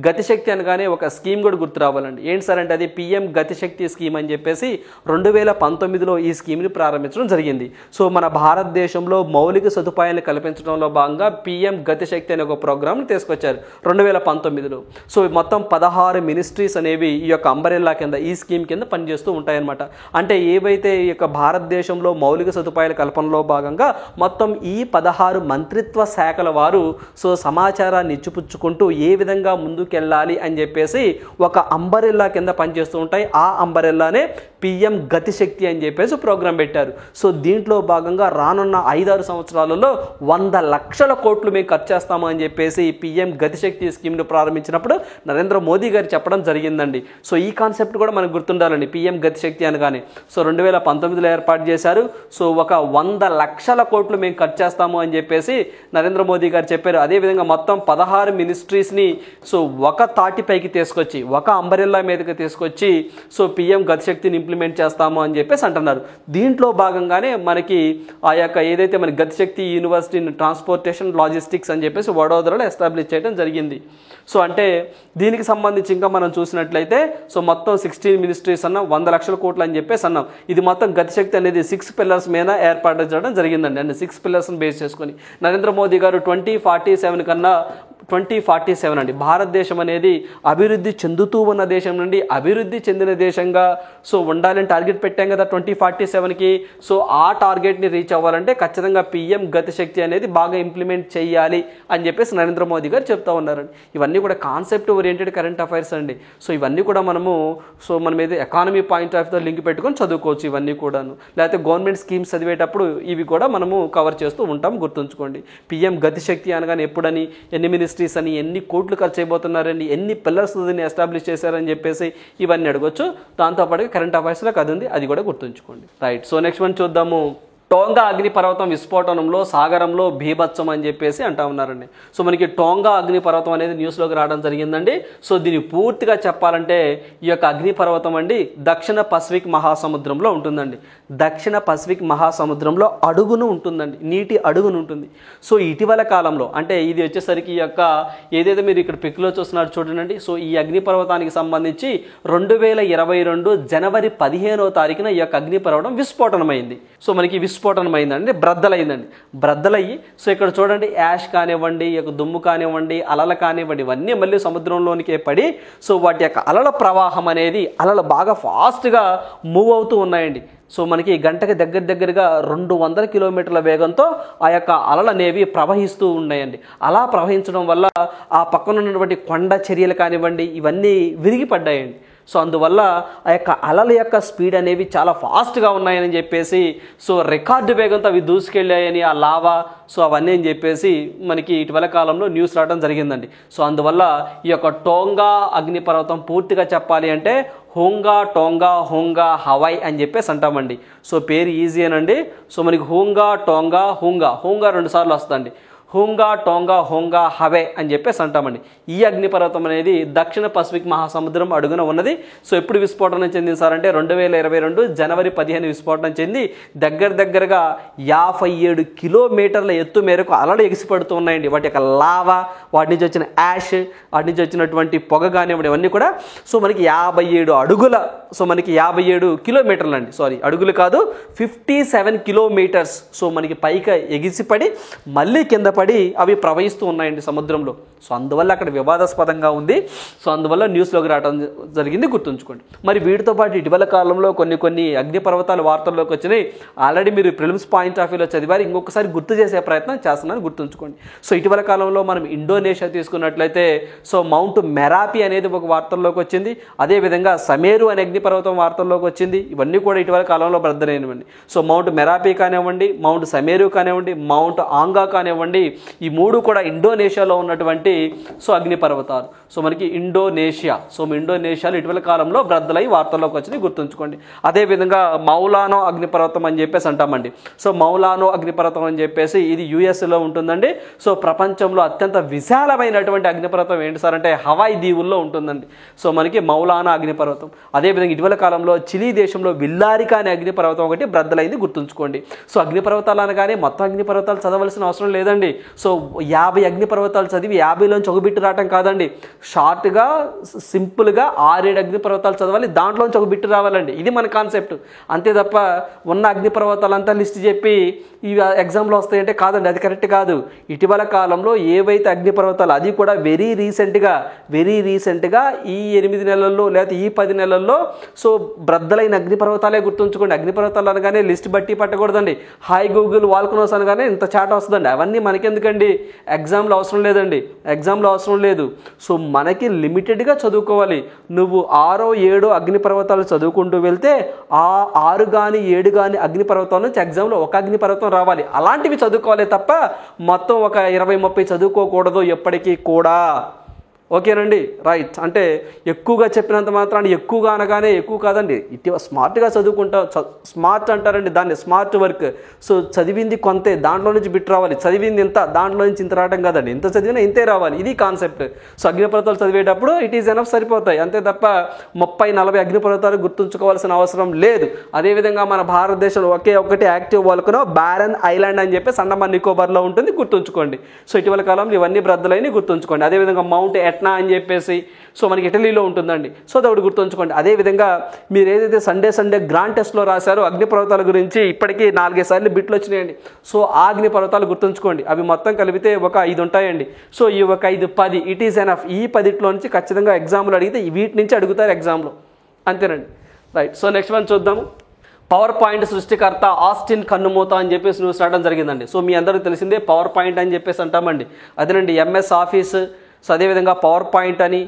Speaker 1: గతిశక్తి అనగానే ఒక స్కీమ్ కూడా గుర్తు రావాలండి. ఏంటి సార్ అంటే అది PM గతిశక్తి స్కీమ్ అని చెప్పేసి 2019లో ఈ స్కీమ్ని ప్రారంభించడం జరిగింది. సో మన భారతదేశంలో మౌలిక సదుపాయాలు కల్పించడంలో భాగంగా PM గతిశక్తి అనే ఒక ప్రోగ్రామ్ని తీసుకొచ్చారు 2019లో. సో మొత్తం 16 మినిస్ట్రీస్ అనేవి ఈ యొక్క అంబరెల్లా కింద ఈ స్కీమ్ కింద పనిచేస్తూ ఉంటాయన్నమాట. అంటే ఏవైతే ఈ యొక్క భారతదేశంలో మౌలిక సదుపాయాల కల్పనలో భాగంగా మొత్తం ఈ 16 మంత్రిత్వ శాఖల వారు సో సమాచారాన్ని ఇచ్చిపుచ్చుకుంటూ ఏ విధంగా ముందుకెళ్ళాలి అని చెప్పేసి ఒక అంబరెల్లా కింద పనిచేస్తూ ఉంటాయి. ఆ అంబరెల్లానే PM గతిశక్తి అని చెప్పేసి ప్రోగ్రాం పెట్టారు. సో దీంట్లో భాగంగా రానున్న 5-6 సంవత్సరాలలో 100 లక్షల కోట్లు మేము ఖర్చు చేస్తాము అని చెప్పేసి PM గతిశక్తి స్కీమ్ను ప్రారంభించినప్పుడు నరేంద్ర మోదీ గారు చెప్పడం జరిగిందండి. సో ఈ కాన్సెప్ట్ కూడా మనకు గుర్తుండాలండి. PM గతిశక్తి అనగానే సో 2019లో ఏర్పాటు చేశారు. సో ఒక 100 లక్షల కోట్లు మేము ఖర్చు చేస్తాము అని చెప్పేసి నరేంద్ర మోదీ గారు చెప్పారు. అదేవిధంగా మొత్తం 16 మినిస్ట్రీస్ని సో ఒక తాటిపైకి తీసుకొచ్చి ఒక అంబరెల్లా మీదకి తీసుకొచ్చి సో PM గతిశక్తిని ఇంప్లిమెంట్ చేస్తాము అని చెప్పేసి అంటున్నారు. దీంట్లో భాగంగానే మనకి ఆ యొక్క ఏదైతే మన గతిశక్తి యూనివర్సిటీ ట్రాన్స్పోర్టేషన్ లాజిస్టిక్స్ అని చెప్పేసి వడోదరలో ఎస్టాబ్లిష్ చేయడం జరిగింది. సో అంటే దీనికి సంబంధించి ఇంకా మనం చూసినట్లయితే సో మొత్తం 16 మినిస్ట్రీస్ అన్నాం, 100 లక్షల కోట్లు అని చెప్పేసి అన్నాం. ఇది మొత్తం గతిశక్తి అనేది 6 పిల్లర్స్ మీద ఏర్పాటు చేయడం జరిగిందండి. అంటే 6 పిల్లర్స్ని బేస్ చేసుకొని నరేంద్ర మోదీ గారు 2047 అండి భారతదేశం అనేది అభివృద్ధి చెందుతూ ఉన్న దేశం నుండి అభివృద్ధి చెందిన దేశంగా సో ఉండాలని టార్గెట్ పెట్టాం కదా 2047కి. సో ఆ టార్గెట్ని రీచ్ అవ్వాలంటే ఖచ్చితంగా PM గతిశక్తి అనేది బాగా ఇంప్లిమెంట్ చేయాలి అని చెప్పేసి నరేంద్ర మోదీ గారు చెప్తా ఉన్నారండి. ఇవన్నీ కూడా కాన్సెప్ట్ ఓరియంటెడ్ కరెంట్ అఫైర్స్ అండి. సో ఇవన్నీ కూడా మనం ఏదో ఎకానమీ పాయింట్ ఆఫ్ తో లింక్ పెట్టుకొని చదువుకోవచ్చు ఇవన్నీ కూడాను. లేకపోతే గవర్నమెంట్ స్కీమ్స్ చదివేటప్పుడు ఇవి కూడా మనము కవర్ చేస్తూ ఉంటాం, గుర్తుంచుకోండి. PM గతిశక్తి అనగానే ఎప్పుడని, ఎన్ని మినిస్ట్రీస్ అని, ఎన్ని కోట్లు ఖర్చు అయిపోతున్నారని, ఎన్ని పిల్లర్స్ దీన్ని ఎస్టాబ్లిష్ చేశారని చెప్పేసి ఇవన్నీ అడగొచ్చు. దాంతోపాటు కరెంట్ అఫైర్స్లో అది ఉంది, అది కూడా గుర్తుంచుకోండి. రైట్. సో నెక్స్ట్ వన్ చూద్దాము. టోంగా అగ్నిపర్వతం విస్ఫోటనంలో సాగరంలో బీభత్సం అని చెప్పేసి అంటా ఉన్నారండి. సో మనకి టోంగా అగ్నిపర్వతం అనేది న్యూస్లోకి రావడం జరిగిందండి. సో దీన్ని పూర్తిగా చెప్పాలంటే ఈ యొక్క అగ్నిపర్వతం అండి దక్షిణ పసిఫిక్ మహాసముద్రంలో ఉంటుందండి. దక్షిణ పసిఫిక్ మహాసముద్రంలో అడుగును ఉంటుందండి, నీటి అడుగును ఉంటుంది. సో ఇటీవల కాలంలో అంటే ఇది వచ్చేసరికి ఈ యొక్క ఏదైతే మీరు ఇక్కడ పిక్లో చూస్తున్నారు చూడండి. సో ఈ అగ్నిపర్వతానికి సంబంధించి 2022 జనవరి 15వ తారీఖున ఈ యొక్క అగ్నిపర్వతం విస్ఫోటనమైంది. సో మనకి విస్ఫోటనమైందండి, బ్రద్దలయ్యి సో ఇక్కడ చూడండి యాష్ కానివ్వండి, ఈ యొక్క దుమ్ము కానివ్వండి, అలలు కానివ్వండి, ఇవన్నీ మళ్ళీ సముద్రంలోనికే పడి సో వాటి యొక్క అలల ప్రవాహం అనేది అలలు బాగా ఫాస్ట్గా మూవ్ అవుతూ ఉన్నాయండి. సో మనకి గంటకి దగ్గరగా 200 కిలోమీటర్ల వేగంతో ఆ యొక్క అలలు అనేవి ప్రవహిస్తూ ఉన్నాయండి. అలా ప్రవహించడం వల్ల ఆ పక్కన ఉన్నటువంటి కొండ చర్యలు కానివ్వండి ఇవన్నీ విరిగిపడ్డాయండి. సో అందువల్ల ఆ యొక్క అలల యొక్క స్పీడ్ అనేవి చాలా ఫాస్ట్గా ఉన్నాయని చెప్పేసి సో రికార్డు వేగంతో అవి దూసుకెళ్ళాయని ఆ లావా సో అవన్నీ అని చెప్పేసి మనకి ఇటీవల కాలంలో న్యూస్ రావడం జరిగిందండి. సో అందువల్ల ఈ యొక్క టోంగా అగ్నిపర్వతం పూర్తిగా చెప్పాలి అంటే హోంగా హవాయ్ అని చెప్పేసి అంటామండి. సో పేరు ఈజీ అనండి. సో మనకి హోంగా 2 సార్లు వస్తుందండి. హోంగా హవే అని చెప్పేసి అంటామండి. ఈ అగ్నిపర్వతం అనేది దక్షిణ పసిఫిక్ మహాసముద్రం అడుగున ఉన్నది. సో ఎప్పుడు విస్ఫోటనం చెందింది సార్ అంటే 2022 జనవరి 15 విస్ఫోటనం చెంది దగ్గరగా 57 కిలోమీటర్ల ఎత్తు మేరకు అలలు ఎగిసిపడుతూ ఉన్నాయండి. వాటి యొక్క లావా, వాటి నుంచి వచ్చిన యాష్, వాటి నుంచి వచ్చినటువంటి పొగ కానివ్వండి ఇవన్నీ కూడా సో మనకి 57 అడుగుల సో మనకి 57 కిలోమీటర్లు అండి, సారీ అడుగులు కాదు 57 కిలోమీటర్స్ సో మనకి పైకి ఎగిసిపడి మళ్ళీ కింద పడి అవి ప్రవహిస్తూ ఉన్నాయండి సముద్రంలో. సో అందువల్ల అక్కడ వివాదాస్పదంగా ఉంది. సో అందువల్ల న్యూస్లోకి రావడం జరిగింది, గుర్తుంచుకోండి. మరి వీటితో పాటు ఇటీవల కాలంలో కొన్ని అగ్నిపర్వతాలు వార్తల్లోకి వచ్చినాయి. ఆల్రెడీ మీరు ప్రిలిమ్స్ పాయింట్ ఆఫ్ వ్యూలో చదివారు, ఇంకొకసారి గుర్తు చేసే ప్రయత్నం చేస్తున్నాను, గుర్తుంచుకోండి. సో ఇటీవల కాలంలో మనం ఇండోనేషియా తీసుకున్నట్లయితే సో మౌంట్ మెరాపి అనేది ఒక వార్తల్లోకి వచ్చింది. అదేవిధంగా సమేరు అనే అగ్నిపర్వతం వార్తల్లోకి వచ్చింది. ఇవన్నీ కూడా ఇటీవల కాలంలో బ్రద్దలైనవండి. సో మౌంట్ మెరాపి కానివ్వండి, మౌంట్ సమేరు కానివ్వండి, మౌంట్ ఆంగా కానివ్వండి, ఈ మూడు కూడా ఇండోనేషియాలో ఉన్నటువంటి సో అగ్నిపర్వతాలు. సో మనకి ఇండోనేషియాలో ఇటీవల కాలంలో బ్రద్దలై వార్తల్లోకి వచ్చినాయి, గుర్తుంచుకోండి. అదేవిధంగా మౌలానో అగ్నిపర్వతం అని చెప్పేసి అంటామండి. సో మౌలానో అగ్నిపర్వతం అని చెప్పేసి ఇది యుఎస్లో ఉంటుందండి. సో ప్రపంచంలో అత్యంత విశాలమైనటువంటి అగ్నిపర్వతం ఏంటి సార్ అంటే హవాయి దీవుల్లో ఉంటుందండి. సో మనకి మౌలానా అగ్నిపర్వతం. అదేవిధంగా ఇటీవల కాలంలో చిలీ దేశంలో విల్లారికా అనే అగ్నిపర్వతం ఒకటి బ్రద్దలైంది, గుర్తుంచుకోండి. సో అగ్నిపర్వతాలు అనగానే మొత్తం అగ్నిపర్వతాలు చదవలసిన అవసరం లేదండి. సో 50 అగ్నిపర్వతాలు చదివి 50లోంచి ఒక బిట్టు రావటం కాదండి. షార్ట్గా సింపుల్గా 6-7 అగ్నిపర్వతాలు చదవాలి, దాంట్లోంచి ఒక బిట్టు రావాలండి. ఇది మన కాన్సెప్ట్. అంతే తప్ప ఉన్న అగ్నిపర్వతాలంతా లిస్ట్ చెప్పి ఇవి ఎగ్జామ్లో వస్తాయంటే కాదండి, అది కరెక్ట్ కాదు. ఇటీవల కాలంలో ఏవైతే అగ్నిపర్వతాలు అది కూడా వెరీ రీసెంట్గా ఈ 8 నెలల్లో లేదా ఈ 10 నెలల్లో సో బ్రద్దలైన అగ్నిపర్వతాలే, గుర్తుంచుకోండి. అగ్నిపర్వతాలు అనగానే లిస్ట్ బట్టి పట్టకూడదండి. హాయ్ గూగుల్ వాల్కనోస్ అనగానే ఇంత చాట్ వస్తుందండి. అవన్నీ మనకెందుకండి, ఎగ్జామ్లో అవసరం లేదండి, ఎగ్జామ్లో అవసరం లేదు. సో మనకి లిమిటెడ్గా చదువుకోవాలి. నువ్వు 6, 7 అగ్నిపర్వతాలు చదువుకుంటూ వెళ్తే ఆ 6 కానీ 7 కానీ అగ్నిపర్వతాల నుంచి ఎగ్జామ్లో ఒక అగ్నిపర్వతం రావాలి. అలాంటివి చదువుకోవాలి తప్ప మొత్తం ఒక 20-30 చదువుకోకూడదు ఎప్పటికీ కూడా. ఓకేనండి, రైట్. అంటే ఎక్కువగా చెప్పినంత మాత్రాన్ని ఎక్కువగా అనగానే ఎక్కువ కాదండి. ఇటీవల స్మార్ట్గా చదువుకుంటా, స్మార్ట్ అంటారండి దాన్ని, స్మార్ట్ వర్క్. సో చదివింది కొంతే, దాంట్లో నుంచి బిట్ రావాలి. చదివింది ఇంత, దాంట్లో నుంచి ఇంత రావడం కాదండి. ఇంత చదివినా ఇంతే రావాలి, ఇది కాన్సెప్ట్. సో అగ్నిపర్వతాలు చదివేటప్పుడు ఇట్ ఈజ్ ఎనఫ్, సరిపోతాయి. అంతే తప్ప 30-40 అగ్నిపర్వతాలు గుర్తుంచుకోవాల్సిన అవసరం లేదు. అదేవిధంగా మన భారతదేశంలో ఒకే ఒకటి యాక్టివ్ వాల్కనో బారన్ ఐలాండ్ అని చెప్పేసి అండమాన్ నికోబార్లో ఉంటుంది, గుర్తుంచుకోండి. సో ఇటీవల కాలంలో ఇవన్నీ బ్రద్దలైన గుర్తుంచుకోండి. అదేవిధంగా మౌంట్ ఎట్నా అని చెప్పేసి సో మనకి ఇటలీలో ఉంటుందండి. సో అది ఒకటి గుర్తుంచుకోండి. అదేవిధంగా మీరు ఏదైతే సండే గ్రాండ్ టెస్ట్లో రాశారో అగ్నిపర్వతాల గురించి ఇప్పటికీ 4-5 సార్లు బిట్లు వచ్చినాయండి. సో ఆ అగ్నిపర్వతాలు గుర్తుంచుకోండి. అవి మొత్తం కలిపితే ఒక 5 ఉంటాయండి. సో ఈ ఒక 5, 10 ఇట్ ఈస్ ఎనఫ్. ఈ 10లో నుంచి ఖచ్చితంగా ఎగ్జామ్లో అడిగితే వీటి నుంచి అడుగుతారు ఎగ్జామ్లో, అంతేనండి, రైట్. సో నెక్స్ట్ వన్ చూద్దాము. పవర్ పాయింట్ సృష్టికర్త ఆస్టిన్ కన్నుమూత అని చెప్పేసి న్యూస్ రావడం జరిగిందండి. సో మీ అందరికీ తెలిసిందే పవర్ పాయింట్ అని చెప్పేసి అంటామండి. అదేనండి ఎంఎస్ ఆఫీస్. సో అదేవిధంగా పవర్ పాయింట్ అని,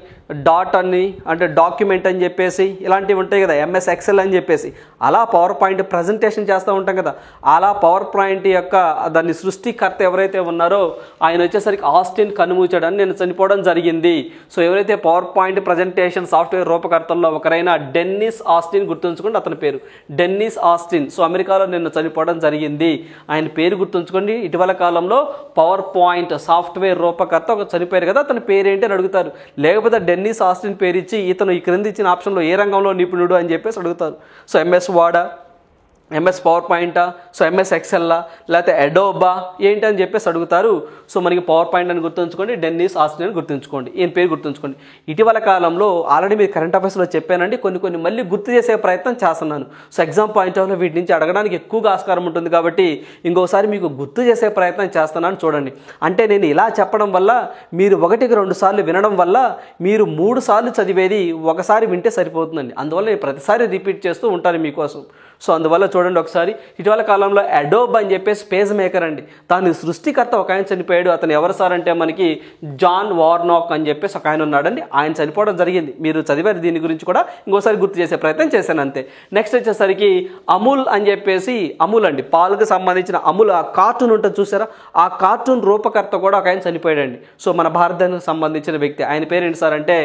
Speaker 1: డాట్ అని అంటే డాక్యుమెంట్ అని చెప్పేసి ఇలాంటివి ఉంటాయి కదా, ఎంఎస్ ఎక్సెల్ అని చెప్పేసి, అలా పవర్ పాయింట్ ప్రజెంటేషన్ చేస్తూ ఉంటాం కదా, అలా పవర్ పాయింట్ యొక్క దాన్ని సృష్టికర్త ఎవరైతే ఉన్నారో ఆయన వచ్చేసరికి ఆస్టిన్ కనుమూచాడని నేను చనిపోవడం జరిగింది. సో ఎవరైతే పవర్ పాయింట్ ప్రజెంటేషన్ సాఫ్ట్వేర్ రూపకర్తల్లో ఒకరైన డెన్నిస్ ఆస్టిన్, గుర్తుంచుకోండి అతని పేరు డెన్నిస్ ఆస్టిన్. సో అమెరికాలో నిన్న చనిపోవడం జరిగింది. ఆయన పేరు గుర్తుంచుకోండి. ఇటీవల కాలంలో పవర్ పాయింట్ సాఫ్ట్వేర్ రూపకర్త ఒక చనిపోయారు కదా, అతని పేరేంటి అని అడుగుతారు. లేకపోతే డెన్నిస్ ఆస్టిన్ పేరు ఇచ్చి ఇతను ఈ క్రింద ఇచ్చిన ఆప్షన్లో ఏ రంగంలో నిపుణుడు అని చెప్పేసి అడుగుతారు. సో ఎంఎస్ వర్డా, ఎంఎస్ పవర్ పాయింటా, సో ఎంఎస్ ఎక్సెల్లా, లేకపోతే అడోబా ఏంటి అని చెప్పేసి అడుగుతారు. సో మనకి పవర్ పాయింట్ అని గుర్తుంచుకోండి, డెన్నిస్ ఆస్టిన్ అని గుర్తుంచుకోండి, ఈయన పేరు గుర్తుంచుకోండి. ఇటీవల కాలంలో ఆల్రెడీ మీరు కరెంట్ అఫైర్స్లో చెప్పానండి, కొన్ని మళ్ళీ గుర్తు చేసే ప్రయత్నం చేస్తున్నాను. సో ఎగ్జామ్ పాయింట్ ఆఫ్లో వీటి నుంచి అడగడానికి ఎక్కువగా ఆస్కారం ఉంటుంది కాబట్టి ఇంకోసారి మీకు గుర్తు చేసే ప్రయత్నం చేస్తున్నాను చూడండి. అంటే నేను ఇలా చెప్పడం వల్ల మీరు 1-2 సార్లు వినడం వల్ల మీరు 3 సార్లు చదివేది ఒకసారి వింటే సరిపోతుందండి. అందువల్ల నేను ప్రతిసారి రిపీట్ చేస్తూ ఉంటాను మీకోసం. సో అందువల్ల చూడండి ఒకసారి, ఇటీవల కాలంలో అడోబ్ అని చెప్పేసి పేజ్ మేకర్ అండి, దాని సృష్టికర్త ఒక ఆయన చనిపోయాడు. అతను ఎవరు సార్ అంటే మనకి జాన్ వార్నాక్ అని చెప్పేసి ఒక ఆయన ఉన్నాడండి, ఆయన చనిపోవడం జరిగింది. మీరు చదివారు, దీని గురించి కూడా ఇంకోసారి గుర్తు చేసే ప్రయత్నం చేశాను అంతే. నెక్స్ట్ వచ్చేసరికి అమూల్ అని చెప్పేసి, అమూల్ అండి పాలకు సంబంధించిన అమూల్ ఆ కార్టూన్ ఉంటుంది చూసారా, ఆ కార్టూన్ రూపకర్త కూడా ఒక ఆయన చనిపోయాడండి. సో మన భారతదేశానికి సంబంధించిన వ్యక్తి, ఆయన పేరు ఏంటి సార్ అంటే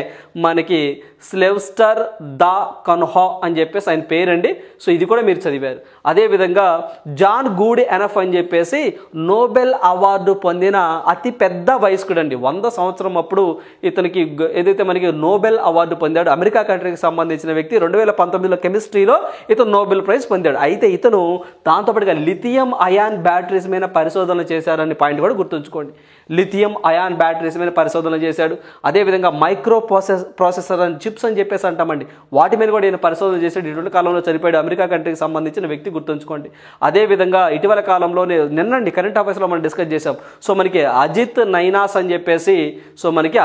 Speaker 1: మనకి స్లెవ్స్టర్ దా కన్హా అని చెప్పేసి ఆయన పేరండి. సో ఇది కూడా మీరు చదివారు. అదేవిధంగా జాన్ గూడ్ ఎనఫ్ అని చెప్పేసి నోబెల్ అవార్డు పొందిన అతి పెద్ద వయస్కుడు అండి, 100 సంవత్సరం అప్పుడు ఇతనికి ఏదైతే మనకి నోబెల్ అవార్డు పొందాడు. అమెరికా కంట్రీకి సంబంధించిన వ్యక్తి. 2019లో కెమిస్ట్రీలో ఇతను నోబెల్ ప్రైజ్ పొందాడు. అయితే ఇతను దాంతోపాటుగా లిథియం అయాన్ బ్యాటరీస్ మీద పరిశోధనలు చేశారని పాయింట్ కూడా గుర్తుంచుకోండి. లిథియం అయాన్ బ్యాటరీస్ మీద పరిశోధనలు చేశాడు. అదేవిధంగా మైక్రో ప్రాసెసర్ అని చిప్స్ అని చెప్పేసి అంటామండి, వాటి మీద కూడా ఈయన పరిశోధన చేశాడు. ఇటువంటి కాలంలో చనిపోయాడు, అమెరికా కంట్రీకి సంబంధించిన వ్యక్తి, గుర్తుంచుకోండి. అదేవిధంగా ఇటీవల కాలంలోనే నిన్నండి కరెంట్ అఫైర్స్లో మనం డిస్కస్ చేసాం. సో మనకి అజిత్ నైనాస్ అని చెప్పేసి, సో మనకి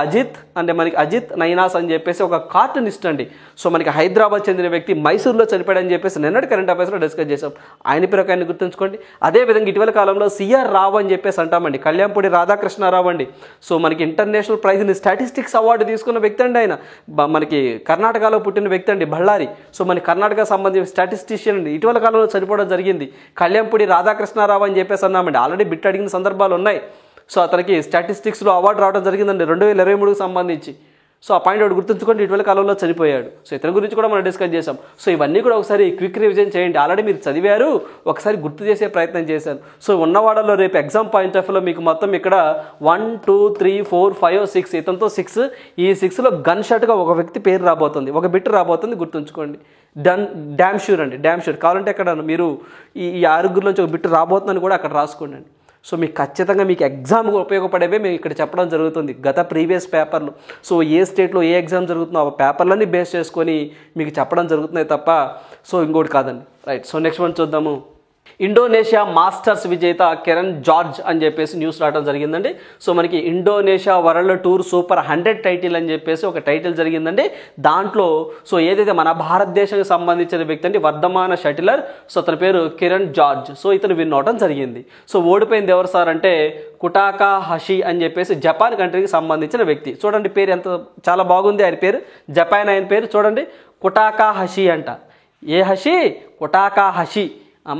Speaker 1: అజిత్ నైనాస్ అని చెప్పేసి ఒక కార్టూనిస్ట్ అండి. సో మనకి హైదరాబాద్ చెందిన వ్యక్తి, మైసూరులో చనిపోయాడని చెప్పేసి నిన్నటి కరెంట్ అఫైర్స్లో డిస్కస్ చేసాం. ఆయన పేరు ఆయన గుర్తుంచుకోండి. అదేవిధంగా ఇటీవల కాలంలో సిఆర్ రావు అని చెప్పేసి అంటామండి, కళ్యాణపూడి రాధాకృష్ణారావు అండి. సో మనకి international praise in statistics award తీసుకున్న వ్యక్తి అండి ఆయన. మనకి కర్ణాటకలో పుట్టిన వ్యక్తి అండి, బళ్ళారి. సో మన కర్ణాటక సంబంధించిన స్టాటిస్టిషియన్ అండి, ఇటీవల కాలంలో చనిపోవడం జరిగింది. కళ్యాణపూడి రాధాకృష్ణారావు అని చెప్పేసి అన్నామండి, ఆల్రెడీ బిట్ అడిగిన సందర్భాలు ఉన్నాయి. సో అతనికి స్టాటిస్టిక్స్లో అవార్డు రావడం జరిగిందండి 2023కి సంబంధించి. సో ఆ పాయింట్ ఒకటి గుర్తుంచుకోండి, ఇటీవల కాలంలో చనిపోయాడు. సో ఇతని గురించి కూడా మనం డిస్కస్ చేసాం. సో ఇవన్నీ కూడా ఒకసారి క్విక్ రివిజన్ చేయండి. ఆల్రెడీ మీరు చదివారు, ఒకసారి గుర్తు చేసే ప్రయత్నం చేశాను. సో ఉన్నవాడలో రేపు ఎగ్జామ్ పాయింట్ ఆఫ్ వ్యూలో మీకు మొత్తం ఇక్కడ 1 2 3 4 5 6, ఇతనితో 6, ఈ 6లో గన్ షాట్గా ఒక వ్యక్తి పేరు రాబోతుంది, ఒక బిట్ రాబోతుంది, గుర్తుంచుకోండి. డ్యామ్ షూర్ అండి, డ్యామ్ షూర్. కావాలంటే అక్కడ మీరు ఈ 6 నుంచి ఒక బిట్ రాబోతుందని కూడా అక్కడ రాసుకోండి అండి. సో మీకు ఖచ్చితంగా మీకు ఎగ్జామ్కి ఉపయోగపడేవే మేము ఇక్కడ చెప్పడం జరుగుతుంది. గత ప్రీవియస్ పేపర్లు, సో ఏ స్టేట్లో ఏ ఎగ్జామ్ జరుగుతుందో ఆ పేపర్లన్నీ బేస్ చేసుకొని మీకు చెప్పడం జరుగుతున్నాయి తప్ప సో ఇంకోటి కాదండి. రైట్. సో నెక్స్ట్ వన్ చూద్దాము. ఇండోనేషియా మాస్టర్స్ విజేత కిరణ్ జార్జ్ అని చెప్పేసి న్యూస్ రావడం జరిగిందండి. సో మనకి Indonesia world tour super 100 title అని చెప్పేసి ఒక టైటిల్ జరిగిందండి. దాంట్లో సో ఏదైతే మన భారతదేశానికి సంబంధించిన వ్యక్తి అండి, వర్ధమాన షటిలర్, సో అతని పేరు కిరణ్ జార్జ్. సో ఇతను విన్ అవడం జరిగింది. సో ఓడిపోయింది ఎవరు సార్ అంటే కుటాకా హషి అని చెప్పేసి జపాన్ కంట్రీకి సంబంధించిన వ్యక్తి. చూడండి పేరు ఎంత చాలా బాగుంది, ఆయన పేరు జపాన్, ఆయన పేరు చూడండి కుటాకా హషి అంట. ఏ హషి? కుటాకా హషి.